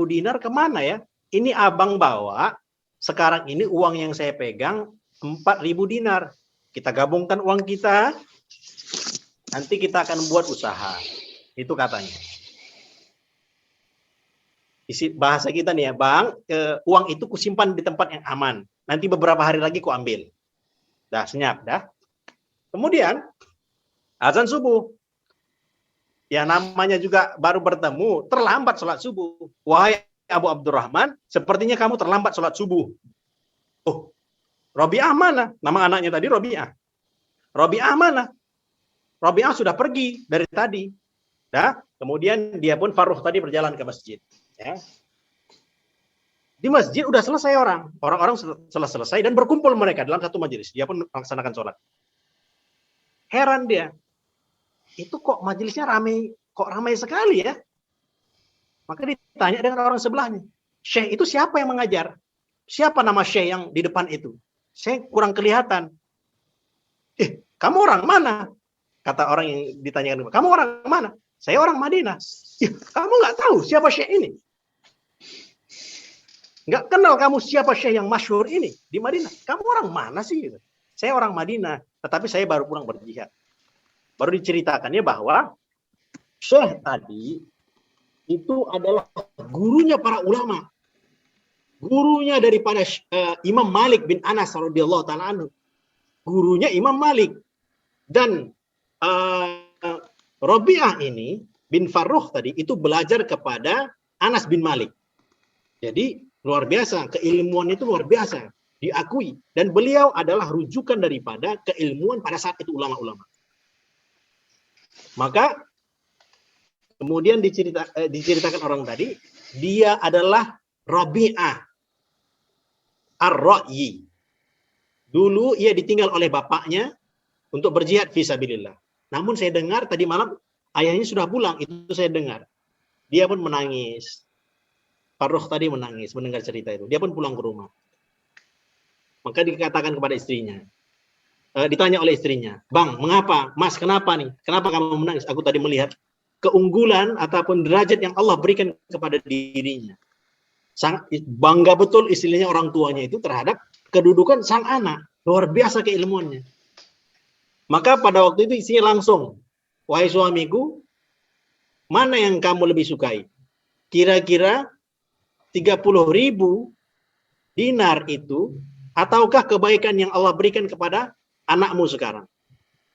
dinar kemana ya? Ini abang bawa, sekarang ini uang yang saya pegang 4.000 dinar. Kita gabungkan uang kita, nanti kita akan buat usaha. Itu katanya. Isi bahasa kita nih ya, bang, uang itu kusimpan di tempat yang aman. Nanti beberapa hari lagi ku ambil. Dah, senyap, dah. Kemudian, azan subuh. Ya namanya juga baru bertemu, terlambat sholat subuh. Wahai Abu Abdurrahman, sepertinya kamu terlambat sholat subuh. Oh, Robi'ah mana? Nama anaknya tadi Robi'ah. Robi'ah mana? Robi'ah sudah pergi dari tadi. Nah, kemudian dia pun Farrukh tadi berjalan ke masjid. Ya. Di masjid udah selesai orang. Orang-orang selesai dan berkumpul mereka dalam satu majelis. Dia pun melaksanakan sholat. Heran dia. Itu kok majelisnya ramai sekali ya? Maka ditanya dengan orang sebelahnya. Syekh itu siapa yang mengajar? Siapa nama syekh yang di depan itu? Saya kurang kelihatan. Kamu orang mana? Kata orang yang ditanyakan. Kamu orang mana? Saya orang Madinah. Kamu nggak tahu siapa syekh ini? Nggak kenal kamu siapa syekh yang masyhur ini di Madinah? Kamu orang mana sih? Saya orang Madinah, tetapi saya baru pulang berjihad. Baru diceritakannya bahwa syekh tadi itu adalah gurunya para ulama. Gurunya daripada Imam Malik bin Anas radhiyallahu taala anhu. Gurunya Imam Malik. Dan Robi'ah ini bin Farrukh tadi itu belajar kepada Anas bin Malik. Jadi luar biasa, keilmuan itu luar biasa, diakui. Dan beliau adalah rujukan daripada keilmuan pada saat itu ulama-ulama. Maka kemudian diceritakan orang tadi, dia adalah Robi'ah Ar-Ra'yi. Dulu ia ditinggal oleh bapaknya untuk berjihad fisabilillah. Namun saya dengar tadi malam ayahnya sudah pulang, itu saya dengar. Dia pun menangis. Farrukh tadi menangis mendengar cerita itu. Dia pun pulang ke rumah. Maka dikatakan kepada istrinya. Ditanya oleh istrinya, "Bang, mengapa? Mas, kenapa nih? Kenapa kamu menangis?" Aku tadi melihat keunggulan ataupun derajat yang Allah berikan kepada dirinya. Sangat bangga betul istilahnya orang tuanya itu terhadap kedudukan sang anak. Luar biasa keilmuannya. Maka pada waktu itu istrinya langsung, wahai suamiku, mana yang kamu lebih sukai? Kira-kira 30.000 dinar itu, ataukah kebaikan yang Allah berikan kepada anakmu sekarang?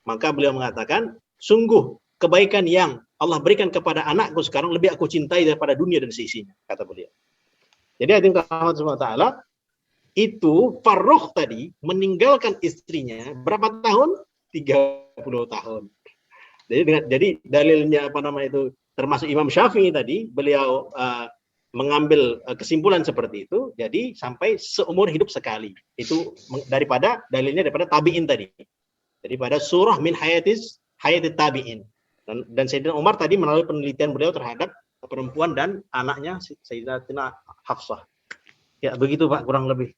Maka beliau mengatakan, sungguh kebaikan yang Allah berikan kepada anakku sekarang lebih aku cintai daripada dunia dan seisinya, kata beliau. Jadi hadirin rahmat subhanahu wa ta'ala, itu Farrukh tadi meninggalkan istrinya berapa tahun? 30 tahun. Jadi dalilnya apa nama itu, termasuk Imam Syafi'i tadi, beliau mengambil kesimpulan seperti itu, jadi sampai seumur hidup sekali. Itu daripada dalilnya daripada tabi'in tadi. Daripada surah min hayatis tabi'in. Dan Sayyidina Umar tadi melalui penelitian beliau terhadap perempuan dan anaknya Sayyidatina Hafsah. Ya, begitu Pak, kurang lebih.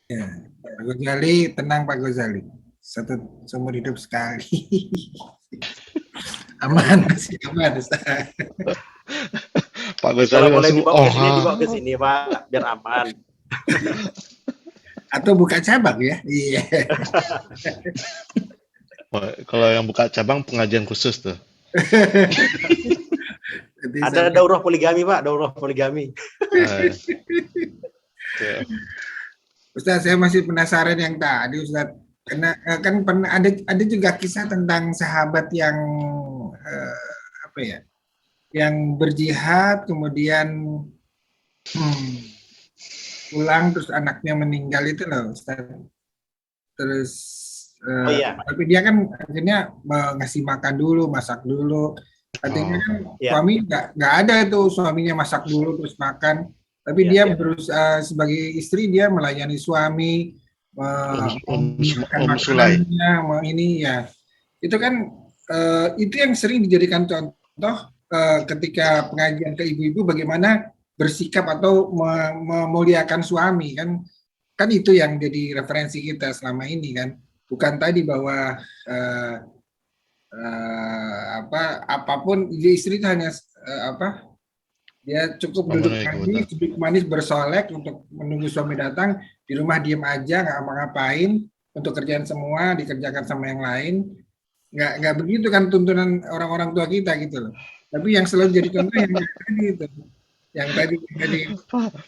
Ya, Pak Ghazali, tenang Pak Ghazali. Satu seumur hidup sekali. Aman, masih aman, Ustaz. Pak Ghazali Kalau boleh langsung, dibawa ke sini, dibawa ke sini Pak, biar aman. Atau buka cabang ya? Iya. kalau yang buka cabang pengajian khusus tuh. Ada daurah poligami Pak, daurah poligami. Ya. Ustaz, saya masih penasaran yang tadi Ustaz. Karena kan pernah ada juga kisah tentang sahabat yang apa ya? Yang berjihad kemudian pulang terus anaknya meninggal itu loh Ustaz. Terus tapi dia kan akhirnya ngasih makan dulu, masak dulu. Artinya kan suami nggak ada itu, suaminya masak dulu terus makan. Tapi dia berusaha sebagai istri, dia melayani suami, makanannya, ini ya. Itu kan itu yang sering dijadikan contoh ketika pengajian ke ibu-ibu bagaimana bersikap atau memuliakan suami kan. Kan itu yang jadi referensi kita selama ini kan. Bukan tadi bahwa apapun istri itu hanya dia cukup duduk manis bersolek untuk menunggu suami datang, di rumah diem aja nggak ngapa-ngapain, untuk kerjaan semua dikerjakan sama yang lain. Nggak begitu kan tuntunan orang-orang tua kita gitu loh. Tapi yang selalu jadi contoh yang tadi itu, yang tadi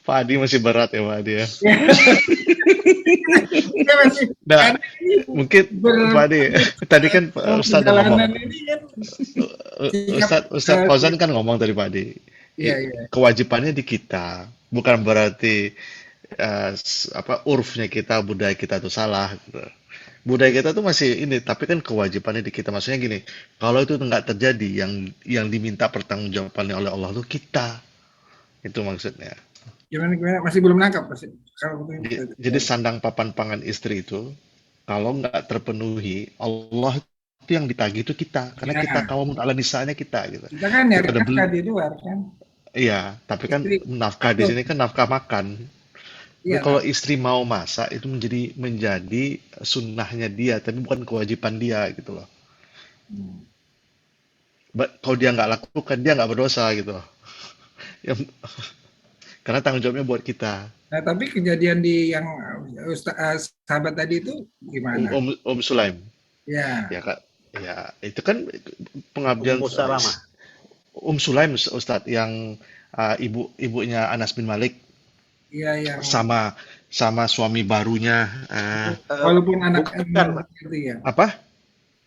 Pak Adi masih berat ya Pak Adi ya. Nah, mungkin Pak Adi tadi kan Ustadz ngomong, Ustadz Fauzan kan ngomong tadi Pak Adi. Kewajibannya di kita, bukan berarti urfnya kita, budaya kita itu salah. Gitu. Budaya kita tuh masih ini, tapi kan kewajibannya di kita. Maksudnya gini, kalau itu nggak terjadi, yang diminta pertanggungjawabannya oleh Allah itu kita. Itu maksudnya. Gimana masih belum nangkap pasti. Jadi sandang papan pangan istri itu kalau nggak terpenuhi, Allah itu yang ditagih itu kita, karena kita kaum ala nisanya kita gitu. Kita kan nyari nafkah di luar kan. Iya, tapi kan nafkah di sini kan nafkah makan. Iya, kalau istri mau masak itu menjadi sunnahnya dia, tapi bukan kewajiban dia gitu loh. Kalau dia nggak lakukan, dia nggak berdosa gitu loh. Karena tanggung jawabnya buat kita. Nah, tapi kejadian di yang sahabat tadi itu gimana? Sulaim. Ya. Ya Kak. Ya, itu kan pengabdian Salamah. Sulaim Ustadz yang ibunya Anas bin Malik. Iya, yang sama suami barunya. Walaupun anak itu ya. Apa?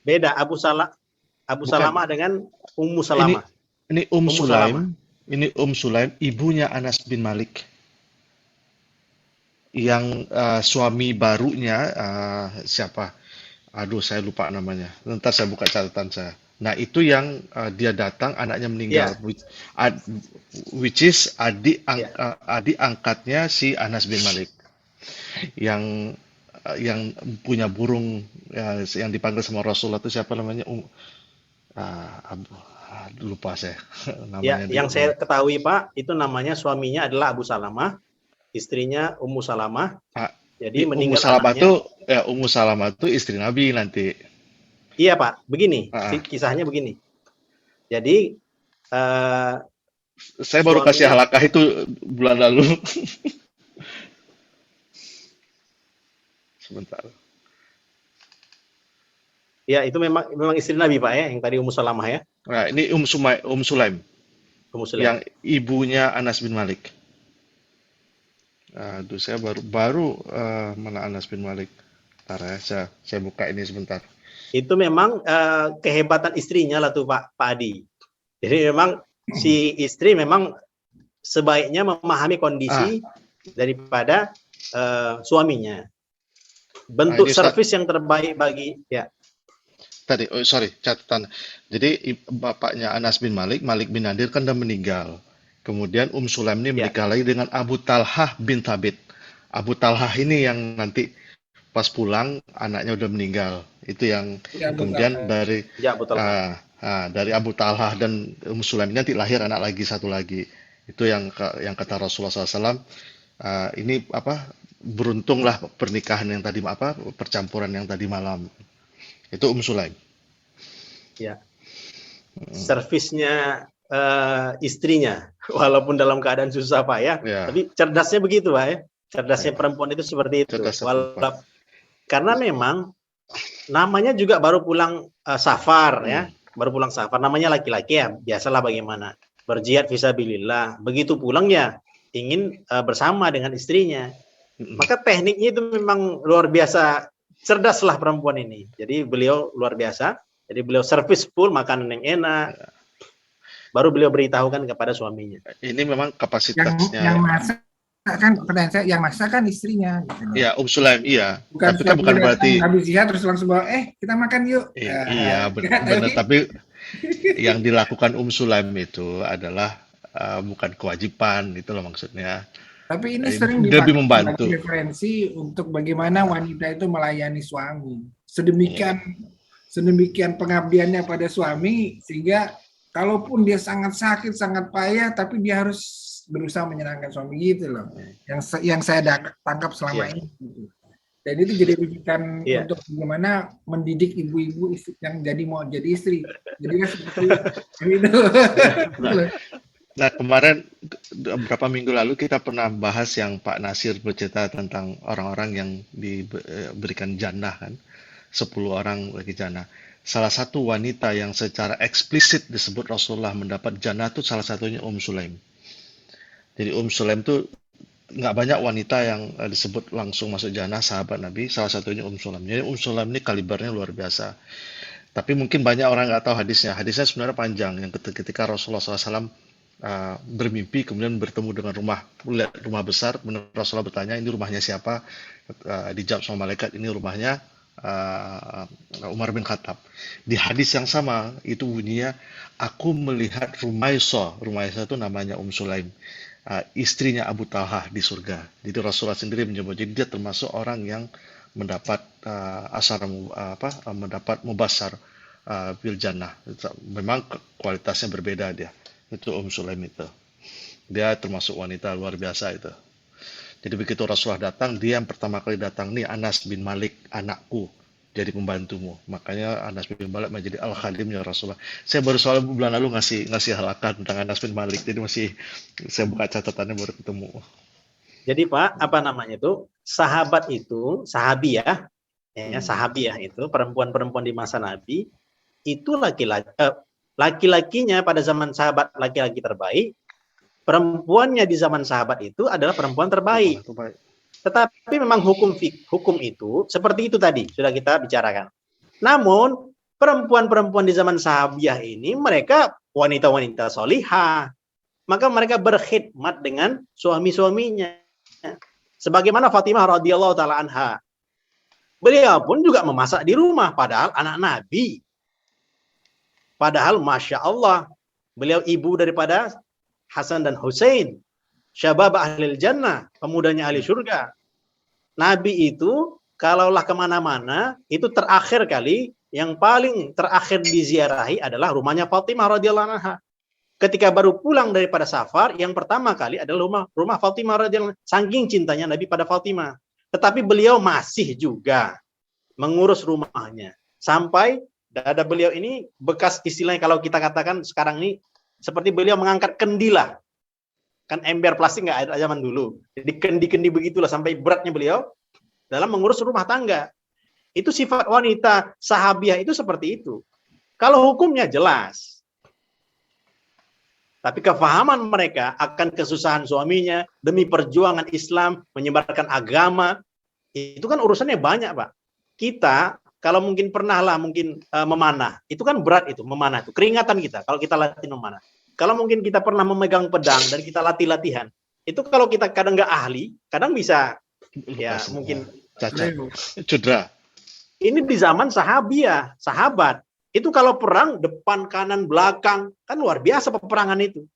Beda Abu Salamah dengan Ummu Salamah. Ini Sulaim. Ini Sulaim, ibunya Anas bin Malik. Yang suami barunya siapa? Aduh, saya lupa namanya. Ntar saya buka catatan saya. Nah, itu yang dia datang, anaknya meninggal. Which is adik angkatnya si Anas bin Malik. Yang punya burung yang dipanggil sama Rasulullah itu siapa namanya? Lupa saya namanya. Yang saya ketahui Pak, itu namanya suaminya adalah Abu Salamah, istrinya Ummu Salamah. Jadi meninggal Ummu Salamah itu istri Nabi nanti. Iya Pak, begini kisahnya begini. Jadi saya baru kasih halakah itu bulan lalu. Sebentar. Ya, itu memang istri Nabi, Pak, ya, yang tadi Ummu Salamah, ya. Nah, ini Sulaim Ummu Sulaim. yang ibunya Anas bin Malik. Aduh, saya baru mana Anas bin Malik. Ntar ya, saya buka ini sebentar. Itu memang kehebatan istrinya lah tuh Pak Adi. Jadi memang si istri memang sebaiknya memahami kondisi daripada suaminya. Bentuk ini servis yang terbaik bagi ya. Tadi, sorry, catatan. Jadi bapaknya Anas bin Malik, Malik bin Nadir kan udah meninggal. Kemudian Sulaim ini menikah lagi dengan Abu Talhah bin Thabit. Abu Talhah ini yang nanti pas pulang anaknya udah meninggal. Itu yang kemudian dari dari Abu Talhah dan Sulaim ini nanti lahir anak lagi satu lagi. Itu yang kata Rasulullah SAW. Ini beruntunglah pernikahan yang tadi percampuran yang tadi malam. Itu Sulaim. Ya. Servisnya istrinya, walaupun dalam keadaan susah Pak ya. Tapi cerdasnya begitu Pak ya. Cerdasnya perempuan itu seperti itu. Karena memang namanya juga baru pulang safar ya. Baru pulang safar. Namanya laki-laki ya. Biasalah bagaimana. Berjihad fisabilillah. Begitu pulang ya ingin bersama dengan istrinya. Maka tekniknya itu memang luar biasa. Cerdaslah perempuan ini. Jadi beliau luar biasa. Jadi beliau servis full, makanan yang enak. Baru beliau beritahukan kepada suaminya. Ini memang kapasitasnya. Yang masak kan, pertanyaan saya, yang masak kan istrinya. Gitu. Iya, Sulaim, iya. Bukan, tapi kan bukan berarti. Habis jihad terus langsung bawa, kita makan yuk. Iya, benar. Tapi yang dilakukan Sulaim itu adalah bukan kewajiban, itu loh maksudnya. Tapi ini sering dipakai membantu referensi untuk bagaimana wanita itu melayani suami. Sedemikian pengabdiannya pada suami sehingga kalaupun dia sangat sakit, sangat payah, tapi dia harus berusaha menyenangkan suami gitu loh. Yang saya tangkap selama ini. Dan itu jadi rujukan untuk bagaimana mendidik ibu-ibu yang mau jadi istri. Jadi seperti itu. Nah, kemarin beberapa minggu lalu kita pernah bahas yang Pak Nasir bercerita tentang orang-orang yang diberikan jannah kan. 10 orang lagi jannah. Salah satu wanita yang secara eksplisit disebut Rasulullah mendapat jannah itu salah satunya Sulaim. Jadi Sulaim itu nggak banyak wanita yang disebut langsung masuk jannah sahabat Nabi, salah satunya Sulaim. Jadi Sulaim ini kalibernya luar biasa. Tapi mungkin banyak orang nggak tahu hadisnya. Hadisnya sebenarnya panjang. Yang ketika Rasulullah SAW bermimpi kemudian bertemu dengan rumah besar, kemudian Rasulullah bertanya ini rumahnya siapa, dijawab sama malaikat ini rumahnya Umar bin Khattab. Di hadis yang sama itu bunyinya aku melihat Rumaisah itu namanya Sulaim, istrinya Abu Talhah di surga. Jadi Rasulullah sendiri menyebut, jadi dia termasuk orang yang mendapat mendapat mubasyar bil jannah. Memang kualitasnya berbeda dia. Itu Sulaim itu. Dia termasuk wanita luar biasa itu. Jadi begitu Rasulullah datang, dia yang pertama kali datang nih Anas bin Malik, anakku, jadi pembantumu. Makanya Anas bin Malik menjadi al-khadimnya Rasulullah. Saya baru soal bulan lalu ngasih halakan tentang Anas bin Malik. Jadi saya buka catatannya baru ketemu. Jadi Pak, sahabat itu, sahabiah itu perempuan-perempuan di masa Nabi itu laki-lakinya pada zaman sahabat laki-laki terbaik, perempuannya di zaman sahabat itu adalah perempuan terbaik. Tetapi memang hukum itu seperti itu tadi sudah kita bicarakan. Namun perempuan-perempuan di zaman sahabiah ini mereka wanita-wanita solihah, maka mereka berkhidmat dengan suami-suaminya. Sebagaimana Fatimah radhiyallahu taala anha, beliau pun juga memasak di rumah, padahal anak Nabi. Padahal Masya Allah, beliau ibu daripada Hasan dan Hussein, syabab ahlil jannah, pemudanya ahli surga. Nabi itu, kalaulah kemana-mana, itu terakhir kali, yang paling terakhir diziarahi adalah rumahnya Fatimah radhiyallahu anha. Ketika baru pulang daripada safar, yang pertama kali adalah rumah Fatimah radhiyallahu anha. Saking cintanya Nabi pada Fatimah. Tetapi beliau masih juga mengurus rumahnya. Sampai dada beliau ini bekas istilahnya kalau kita katakan sekarang ini seperti beliau mengangkat kendi lah. Kan ember plastik nggak ada zaman dulu. Jadi kendi-kendi begitulah sampai beratnya beliau dalam mengurus rumah tangga. Itu sifat wanita sahabiah itu seperti itu. Kalau hukumnya jelas. Tapi kefahaman mereka akan kesusahan suaminya demi perjuangan Islam, menyebarkan agama, itu kan urusannya banyak, Pak. Kita kalau mungkin pernah lah mungkin memanah, itu kan berat itu, memanah itu, keringatan kita kalau kita latih memanah. Kalau mungkin kita pernah memegang pedang dan kita latih-latihan, itu kalau kita kadang nggak ahli, kadang bisa ya mungkin cacat, cedera. ini di zaman sahabat. Itu kalau perang depan, kanan, belakang, kan luar biasa peperangan itu.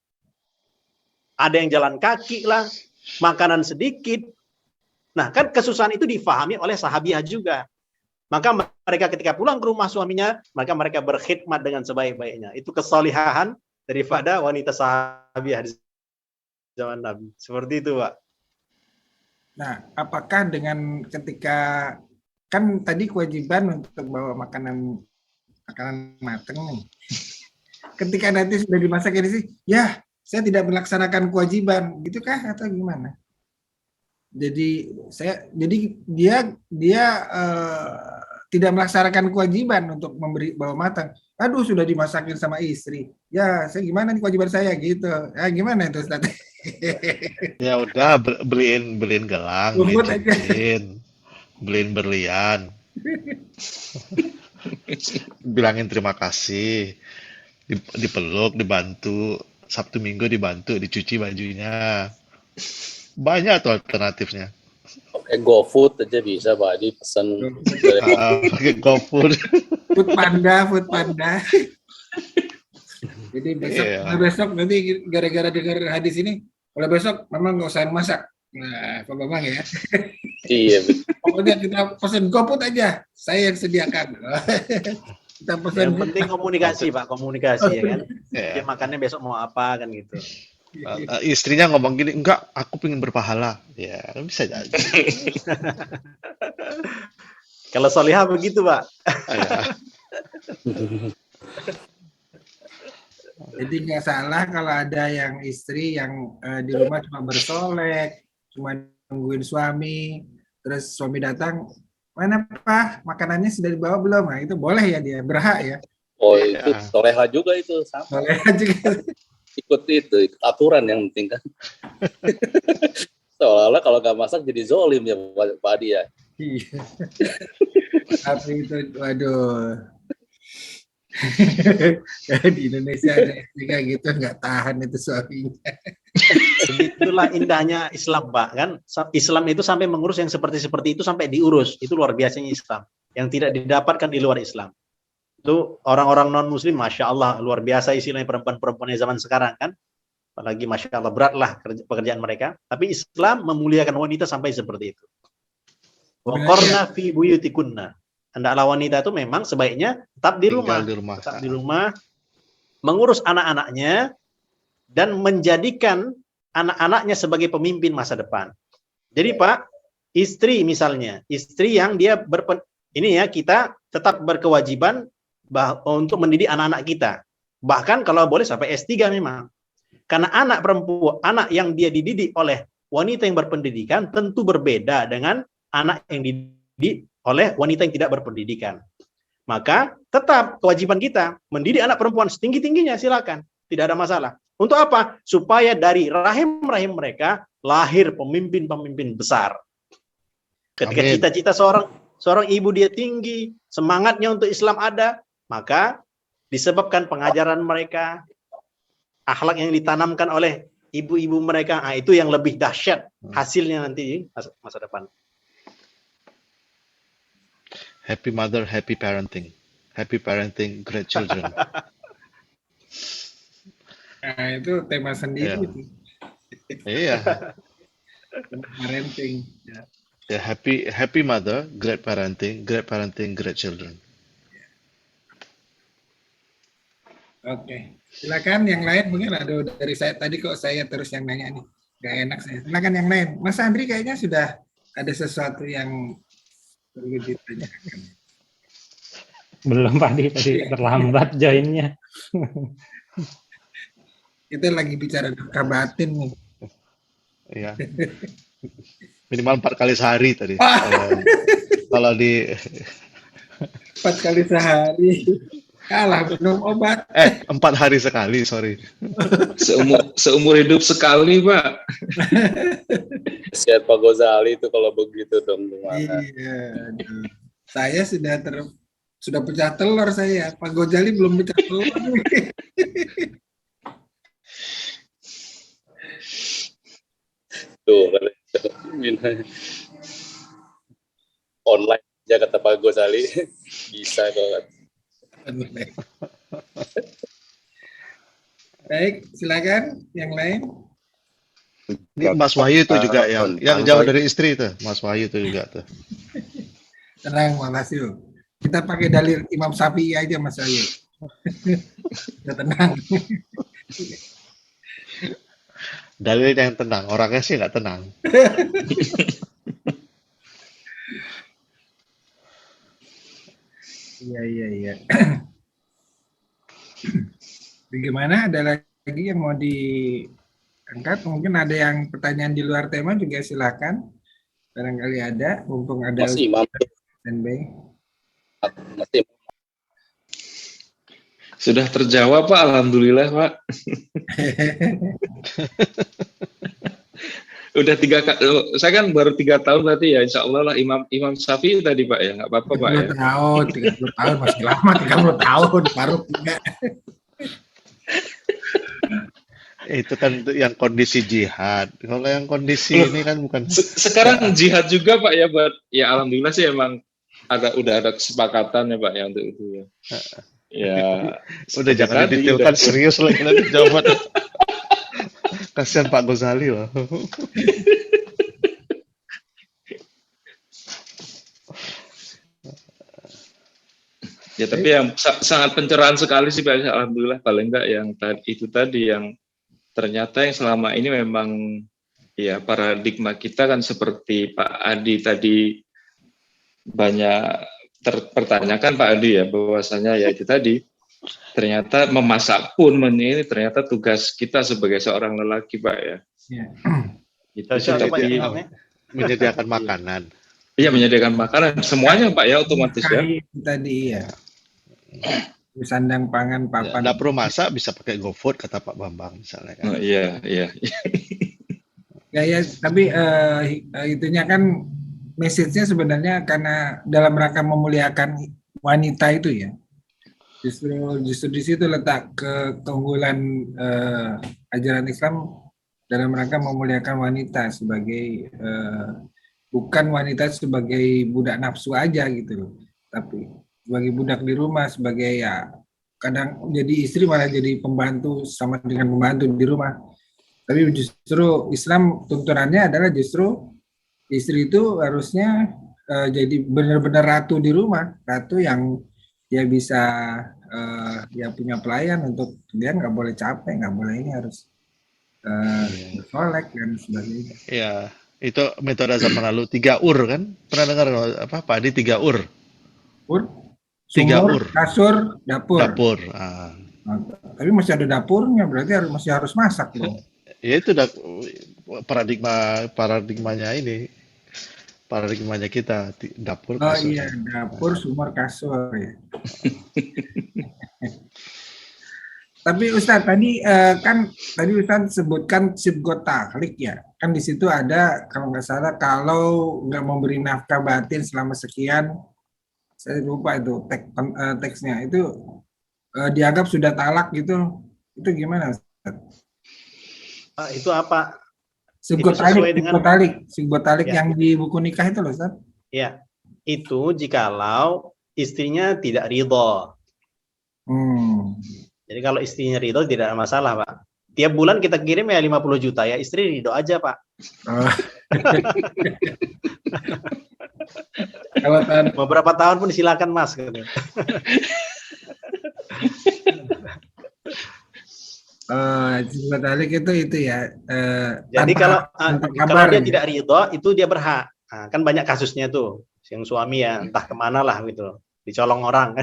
Ada yang jalan kaki lah, makanan sedikit. Nah, kan kesusahan itu difahami oleh sahabiah juga. Maka mereka ketika pulang ke rumah suaminya, maka mereka berkhidmat dengan sebaik-baiknya. Itu kesolihahan daripada wanita sahabiah di zaman Nabi. Seperti itu, Pak. Nah, apakah dengan ketika kan tadi kewajiban untuk bawa makanan matang nih. Ketika nanti sudah dimasak ini sih, ya saya tidak melaksanakan kewajiban, gitu kah atau gimana? Jadi dia tidak melaksanakan kewajiban untuk bawa matang. Aduh, sudah dimasakin sama istri. Ya, saya gimana nih kewajiban saya gitu. Ya, gimana itu, Ustaz? Ya udah beliin gelang, beliin cincin, beliin berlian. Bilangin terima kasih, dipeluk, dibantu, Sabtu Minggu dibantu, dicuci bajunya. Banyak tuh alternatifnya. Pakai GoFood aja bisa, Pak. Pesan Pakai GoFood. Food Panda. Jadi besok nanti gara-gara dengar hadis ini, kalau besok memang nggak usah masak. Nah, Pak Bambang ya. Iya. Pokoknya kita pesen GoFood aja, saya yang sediakan. Kita pesen. Yang penting komunikasi, Pak, komunikasi ya kan. Yeah. Dia makannya besok mau apa kan gitu. Istrinya ngomong gini, enggak, aku pengen berpahala. Ya, bisa jadi. Kalau solihah begitu, Pak. Ya. Jadi nggak salah kalau ada yang istri yang di rumah cuma bersolek, cuma nungguin suami, terus suami datang, mana Pak, makanannya sudah dibawa belum? Nah, itu boleh ya, dia berhak ya. Oh, itu soleha juga itu, sama. Soleha juga. Ikut aturan yang penting kan. Seolah-olah kalau nggak masak jadi zolim ya Pak Adi ya. Iya. Tapi itu, waduh. Di Indonesia ada istri kayak gitu, nggak tahan itu suaminya. Begitulah indahnya Islam, Pak. Kan Islam itu sampai mengurus yang seperti itu sampai diurus. Itu luar biasanya Islam. Yang tidak didapatkan di luar Islam. Itu orang-orang non-muslim, Masya Allah, luar biasa istilahnya perempuan-perempuan zaman sekarang kan. Apalagi Masya Allah, beratlah pekerjaan mereka. Tapi Islam memuliakan wanita sampai seperti itu. Waqarna fi buyutikunna. Hendaklah wanita itu memang sebaiknya tetap di rumah. Tetap di rumah, mengurus anak-anaknya, dan menjadikan anak-anaknya sebagai pemimpin masa depan. Jadi Pak, istri misalnya, istri yang dia ini ya, kita tetap berkewajiban untuk mendidik anak-anak kita. Bahkan kalau boleh sampai S3 memang. Karena anak perempuan, anak yang dia dididik oleh wanita yang berpendidikan tentu berbeda dengan anak yang dididik oleh wanita yang tidak berpendidikan. Maka tetap kewajiban kita mendidik anak perempuan setinggi-tingginya, silakan. Tidak ada masalah. Untuk apa? Supaya dari rahim-rahim mereka lahir pemimpin-pemimpin besar. Ketika cita-cita seorang ibu dia tinggi, semangatnya untuk Islam ada, maka disebabkan pengajaran mereka, akhlak yang ditanamkan oleh ibu-ibu mereka, itu yang lebih dahsyat hasilnya nanti masa depan. Happy mother, happy parenting. Happy parenting, great children. Nah, itu tema sendiri. Iya. Parenting. Ya, happy mother, great parenting, great children. Oke. Silakan yang lain, mungkin ada dari saya tadi kok saya terus yang nanya nih. Gak enak saya. Silakan yang lain. Mas Andri kayaknya sudah ada sesuatu yang perlu ditanyakan. Belum Pak Adi, tadi terlambat joinnya. Kita lagi bicara duka batin nih. Iya. Minimal 4 kali sehari tadi. Kalau di 4 kali sehari. Kalah minum obat. 4 hari sekali, sorry. Seumur hidup sekali, Pak. Siat Pak Ghazali itu kalau begitu dong gimana? Iya, aduh. Saya sudah pecah telur saya. Pak Ghazali belum pecah telur. Tuh, online aja kata Pak Ghazali bisa kok. Baik, silakan yang lain. Ini Mas Wahyu itu juga yang jauh dari istri itu. Mas Wahyu itu juga tuh. Tenang, makasih. Kita pakai dalil Imam Syafi'i aja, Mas Wahyu. Udah tenang. Dalil yang tenang, orangnya sih nggak tenang. Iya. Bagaimana? Ada lagi yang mau diangkat? Mungkin ada yang pertanyaan di luar tema juga silakan. Barangkali ada, mumpung ada Mas Imam. Mas Imam. Sudah terjawab, Pak. Alhamdulillah, Pak. Udah 3 saya kan baru 3 tahun berarti ya, insya Allah lah Imam Syafi'i tadi, Pak, ya, nggak apa-apa, Pak, ya. 30 tahun masih lama, 30 tahun baru 3. Itu kan yang kondisi jihad. Kalau yang kondisi ini kan bukan. Sekarang jihad juga, Pak, ya, buat ya alhamdulillah sih emang udah ada kesepakatan ya, Pak, ya, untuk itu ya. Ya, udah jangan didetailkan, serius lagi nanti jawaban. Kasihan Pak Ghazali loh. Ya, tapi yang sangat pencerahan sekali sih, Pak. Alhamdulillah, paling enggak yang itu tadi yang ternyata yang selama ini memang ya paradigma kita kan seperti Pak Adi tadi banyak terpertanyakan, Pak Adi, ya, bahwasanya ya itu tadi ternyata memasak pun ini ternyata tugas kita sebagai seorang lelaki, Pak, ya. Itu tapi menyediakan makanan. Iya, menyediakan makanan semuanya, Pak, ya, otomatis ya. Tadi ya. Sandang pangan papan. Nggak perlu masak, bisa pakai GoFood kata Pak Bambang misalnya kan. Oh, iya. Ya, tapi itunya kan message-nya sebenarnya karena dalam rangka memuliakan wanita itu ya. Justru di situ letak keunggulan ajaran Islam dalam rangka memuliakan wanita sebagai bukan wanita sebagai budak nafsu aja gitu loh, tapi sebagai budak di rumah, sebagai ya kadang jadi istri malah jadi pembantu sama dengan pembantu di rumah. Tapi justru Islam tuntunannya adalah justru istri itu harusnya jadi benar-benar ratu di rumah, ratu yang dia bisa dia punya pelayan untuk dia nggak boleh capek, nggak boleh ini harus solek dan sebagainya. Iya, itu metode zaman lalu 3 ur kan? Pernah dengar apa Pak Adi 3 ur? Ur? 3 Sumur, ur. kasur, dapur. Dapur. Tapi masih ada dapurnya, berarti masih harus masak loh. Ya itu paradigmanya ini. Paradigmanya kita dapur kasur. Oh iya, dapur, sumur, kasur ya. Tapi Ustadz tadi tadi Ustadz sebutkan sibgot takhlik ya. Kan di situ ada kalau nggak salah kalau nggak memberi nafkah batin selama sekian, saya lupa itu teksnya itu dianggap sudah talak gitu. Itu gimana Ustadz? Itu apa? Sibgot talik ya, yang di buku nikah itu loh Ustadz. Ya, itu jikalau istrinya tidak ridho. Jadi kalau istrinya ridho tidak ada masalah, Pak. Tiap bulan kita kirim ya 50 juta ya, istri ridho aja, Pak. Kalau beberapa tahun pun silakan Mas. Sibgot talik itu ya. Jadi kalau dia tidak ridho, itu dia berhak. Nah, kan banyak kasusnya tuh, yang suami ya entah kemana lah gitu, dicolong orang.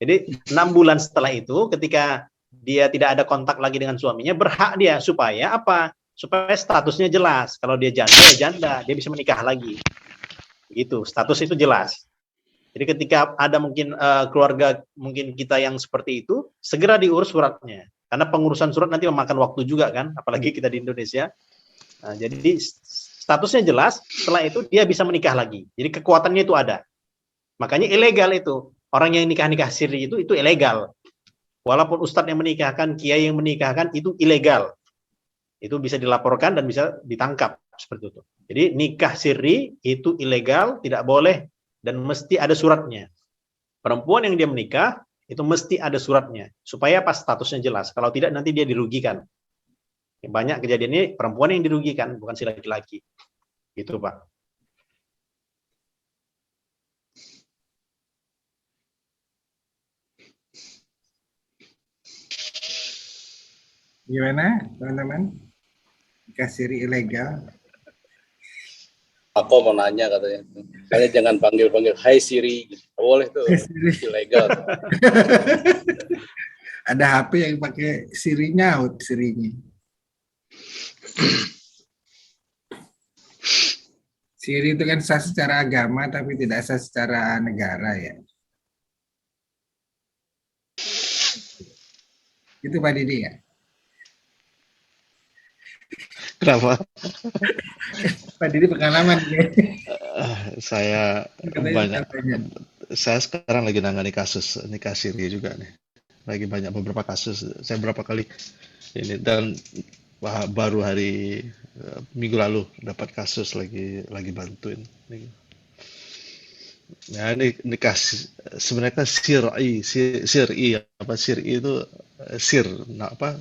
Jadi 6 bulan setelah itu, ketika dia tidak ada kontak lagi dengan suaminya, berhak dia supaya apa? Supaya statusnya jelas. Kalau dia janda ya janda, dia bisa menikah lagi. Gitu, status itu jelas. Jadi ketika ada mungkin keluarga mungkin kita yang seperti itu, segera diurus suratnya. Karena pengurusan surat nanti memakan waktu juga kan, apalagi kita di Indonesia. Nah, jadi statusnya jelas, setelah itu dia bisa menikah lagi. Jadi kekuatannya itu ada. Makanya ilegal itu. Orang yang nikah-nikah siri itu ilegal. Walaupun ustadz yang menikahkan, kiai yang menikahkan, itu ilegal. Itu bisa dilaporkan dan bisa ditangkap. Seperti itu. Jadi nikah siri itu ilegal, tidak boleh, dan mesti ada suratnya. Perempuan yang dia menikah, itu mesti ada suratnya. Supaya pas statusnya jelas. Kalau tidak, nanti dia dirugikan. Banyak kejadian ini perempuan yang dirugikan, bukan si laki-laki. Gitu, Pak. Gimana, teman-teman? Nikah siri ilegal. Aku mau nanya katanya. Kalian jangan panggil-panggil Hai Siri. Gitu. Boleh tuh. Ilegal. Ada HP yang pakai Siri nyaut Sirinya. Siri itu kan sah secara agama tapi tidak sah secara negara ya. Itu Pak Didi ya? Kenapa? Pak Didi pengalaman ya. Saya Katanya banyak. Saya sekarang lagi nangani kasus nikah siri juga nih. Lagi banyak beberapa kasus. Saya berapa kali ini dan baru hari minggu lalu dapat kasus lagi bantuin. Ya ini nikah sebenarnya siri apa siri itu sir, nah, apa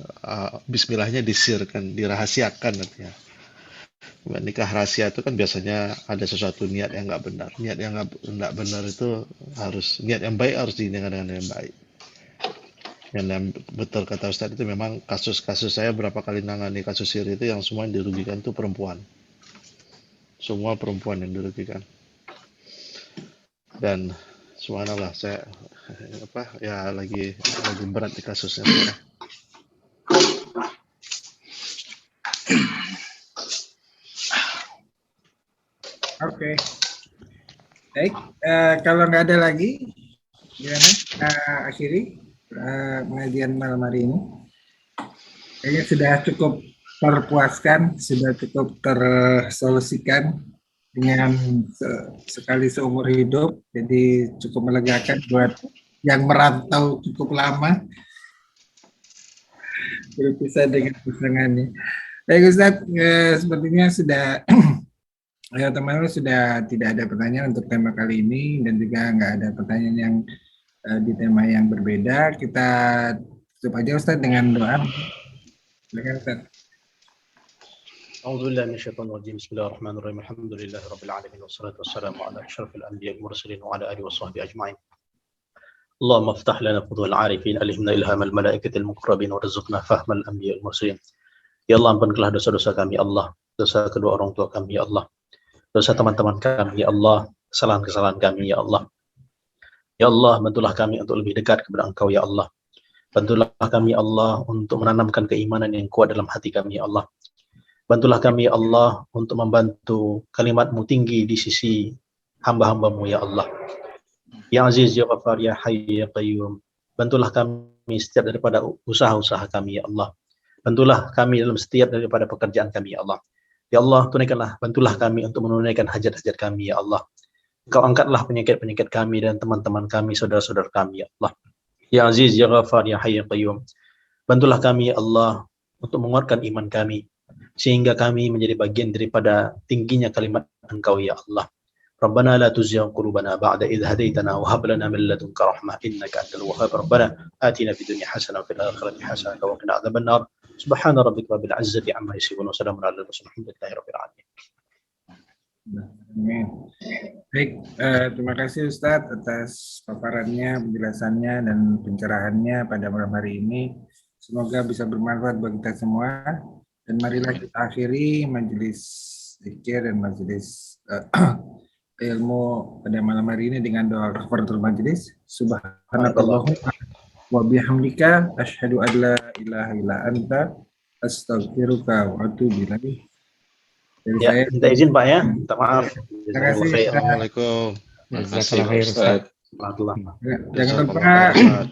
bismillahnya disirkan, dirahasiakan nantinya. Nikah rahasia itu kan biasanya ada sesuatu niat yang nggak benar. Niat yang nggak benar itu harus niat yang baik harus diingat dengan yang baik. Yang betul kata Ustadz itu memang kasus-kasus saya berapa kali nangani kasus siri itu yang semua yang dirugikan itu perempuan. Semua perempuan yang dirugikan. Dan subhanallah saya lagi berat di kasusnya sekarang. Oke. Baik, kalau nggak ada lagi, gimana? Akhiri pengajian malam hari ini. Kayaknya sudah cukup terpuaskan, sudah cukup tersolusikan dengan sekali seumur hidup, jadi cukup melegakan buat yang merantau cukup lama berpisah dengan pasangannya. Baik Ustadz, sepertinya sudah teman-teman sudah tidak ada pertanyaan untuk tema kali ini dan juga nggak ada pertanyaan yang di tema yang berbeda. Kita tutup aja Ustadz dengan doa. Silakan Ustadz. أعوذ بالله من الشيطان الرجيم بسم الله الرحمن الرحيم الحمد لله رب العالمين والصلاة والسلام على أشرف الأنبياء والمرسلين وعلى آله وصحبه أجمعين اللهم افتح لنا فضول العارفين ألهمنا إلهام الملائكة المقربين وارزقنا فهم الأنبياء والمرسلين Ya Allah, ampunilah dosa-dosa kami, Allah, dosa kedua orang tua kami, ya Allah, dosa teman-teman kami, ya Allah, kesalahan-kesalahan kami, ya Allah. Ya Allah, bantulah kami untuk lebih dekat kepada Engkau, ya Allah. Bantulah kami, ya Allah, untuk menanamkan keimanan yang kuat dalam hati kami, ya Allah. Bantulah kami, ya Allah, untuk membantu kalimat-Mu tinggi di sisi hamba-hamba-Mu, ya Allah. Ya Aziz, ya Ghaffar, ya Hayy, ya Qayyum. Bantulah kami setiap daripada usaha-usaha kami, ya Allah. Bantulah kami dalam setiap daripada pekerjaan kami, ya Allah. Ya Allah, tunaikanlah, bantulah kami untuk menunaikan hajat-hajat kami, ya Allah. Engkau angkatlah penyakit-penyakit kami dan teman-teman kami, saudara-saudara kami, ya Allah. Ya Aziz, ya Ghaffar, ya Hayy, ya Qayyum. Bantulah kami, ya Allah, untuk menguatkan iman kami, sehingga kami menjadi bagian daripada tingginya kalimat Engkau, ya Allah. Rabbana la tuzigh qulubana ba'da idh hadaytana wa hab lana min ladunka rahmah innaka antal wahhab. Rabbana atina fid dunya hasanah wa fil akhirati hasanah wa qina adzaban nar. Subhana rabbika rabbil izzati amma yasifun wa salamun alal mursalin walhamdulillahi rabbil alamin. Amin. Baik, terima kasih Ustadz atas paparannya, penjelasannya, dan pencerahannya pada malam hari ini. Semoga bisa bermanfaat bagi kita semua. Dan marilah kita akhiri majelis zikir dan majelis ilmu pada malam hari ini dengan doa kafaratul majelis. Subhanakallahumma wa bihamdika asyhadu an la ilaha illa anta astaghfiruka wa atubu ilaik. Ya, minta izin Pak ya, minta maaf. Terima kasih. Assalamualaikum. Makasih Jazakallah Pak khair, Ustaz. Ustadz. Warahmatullah. Jangan lupa Jazakallah khairan, Ustaz.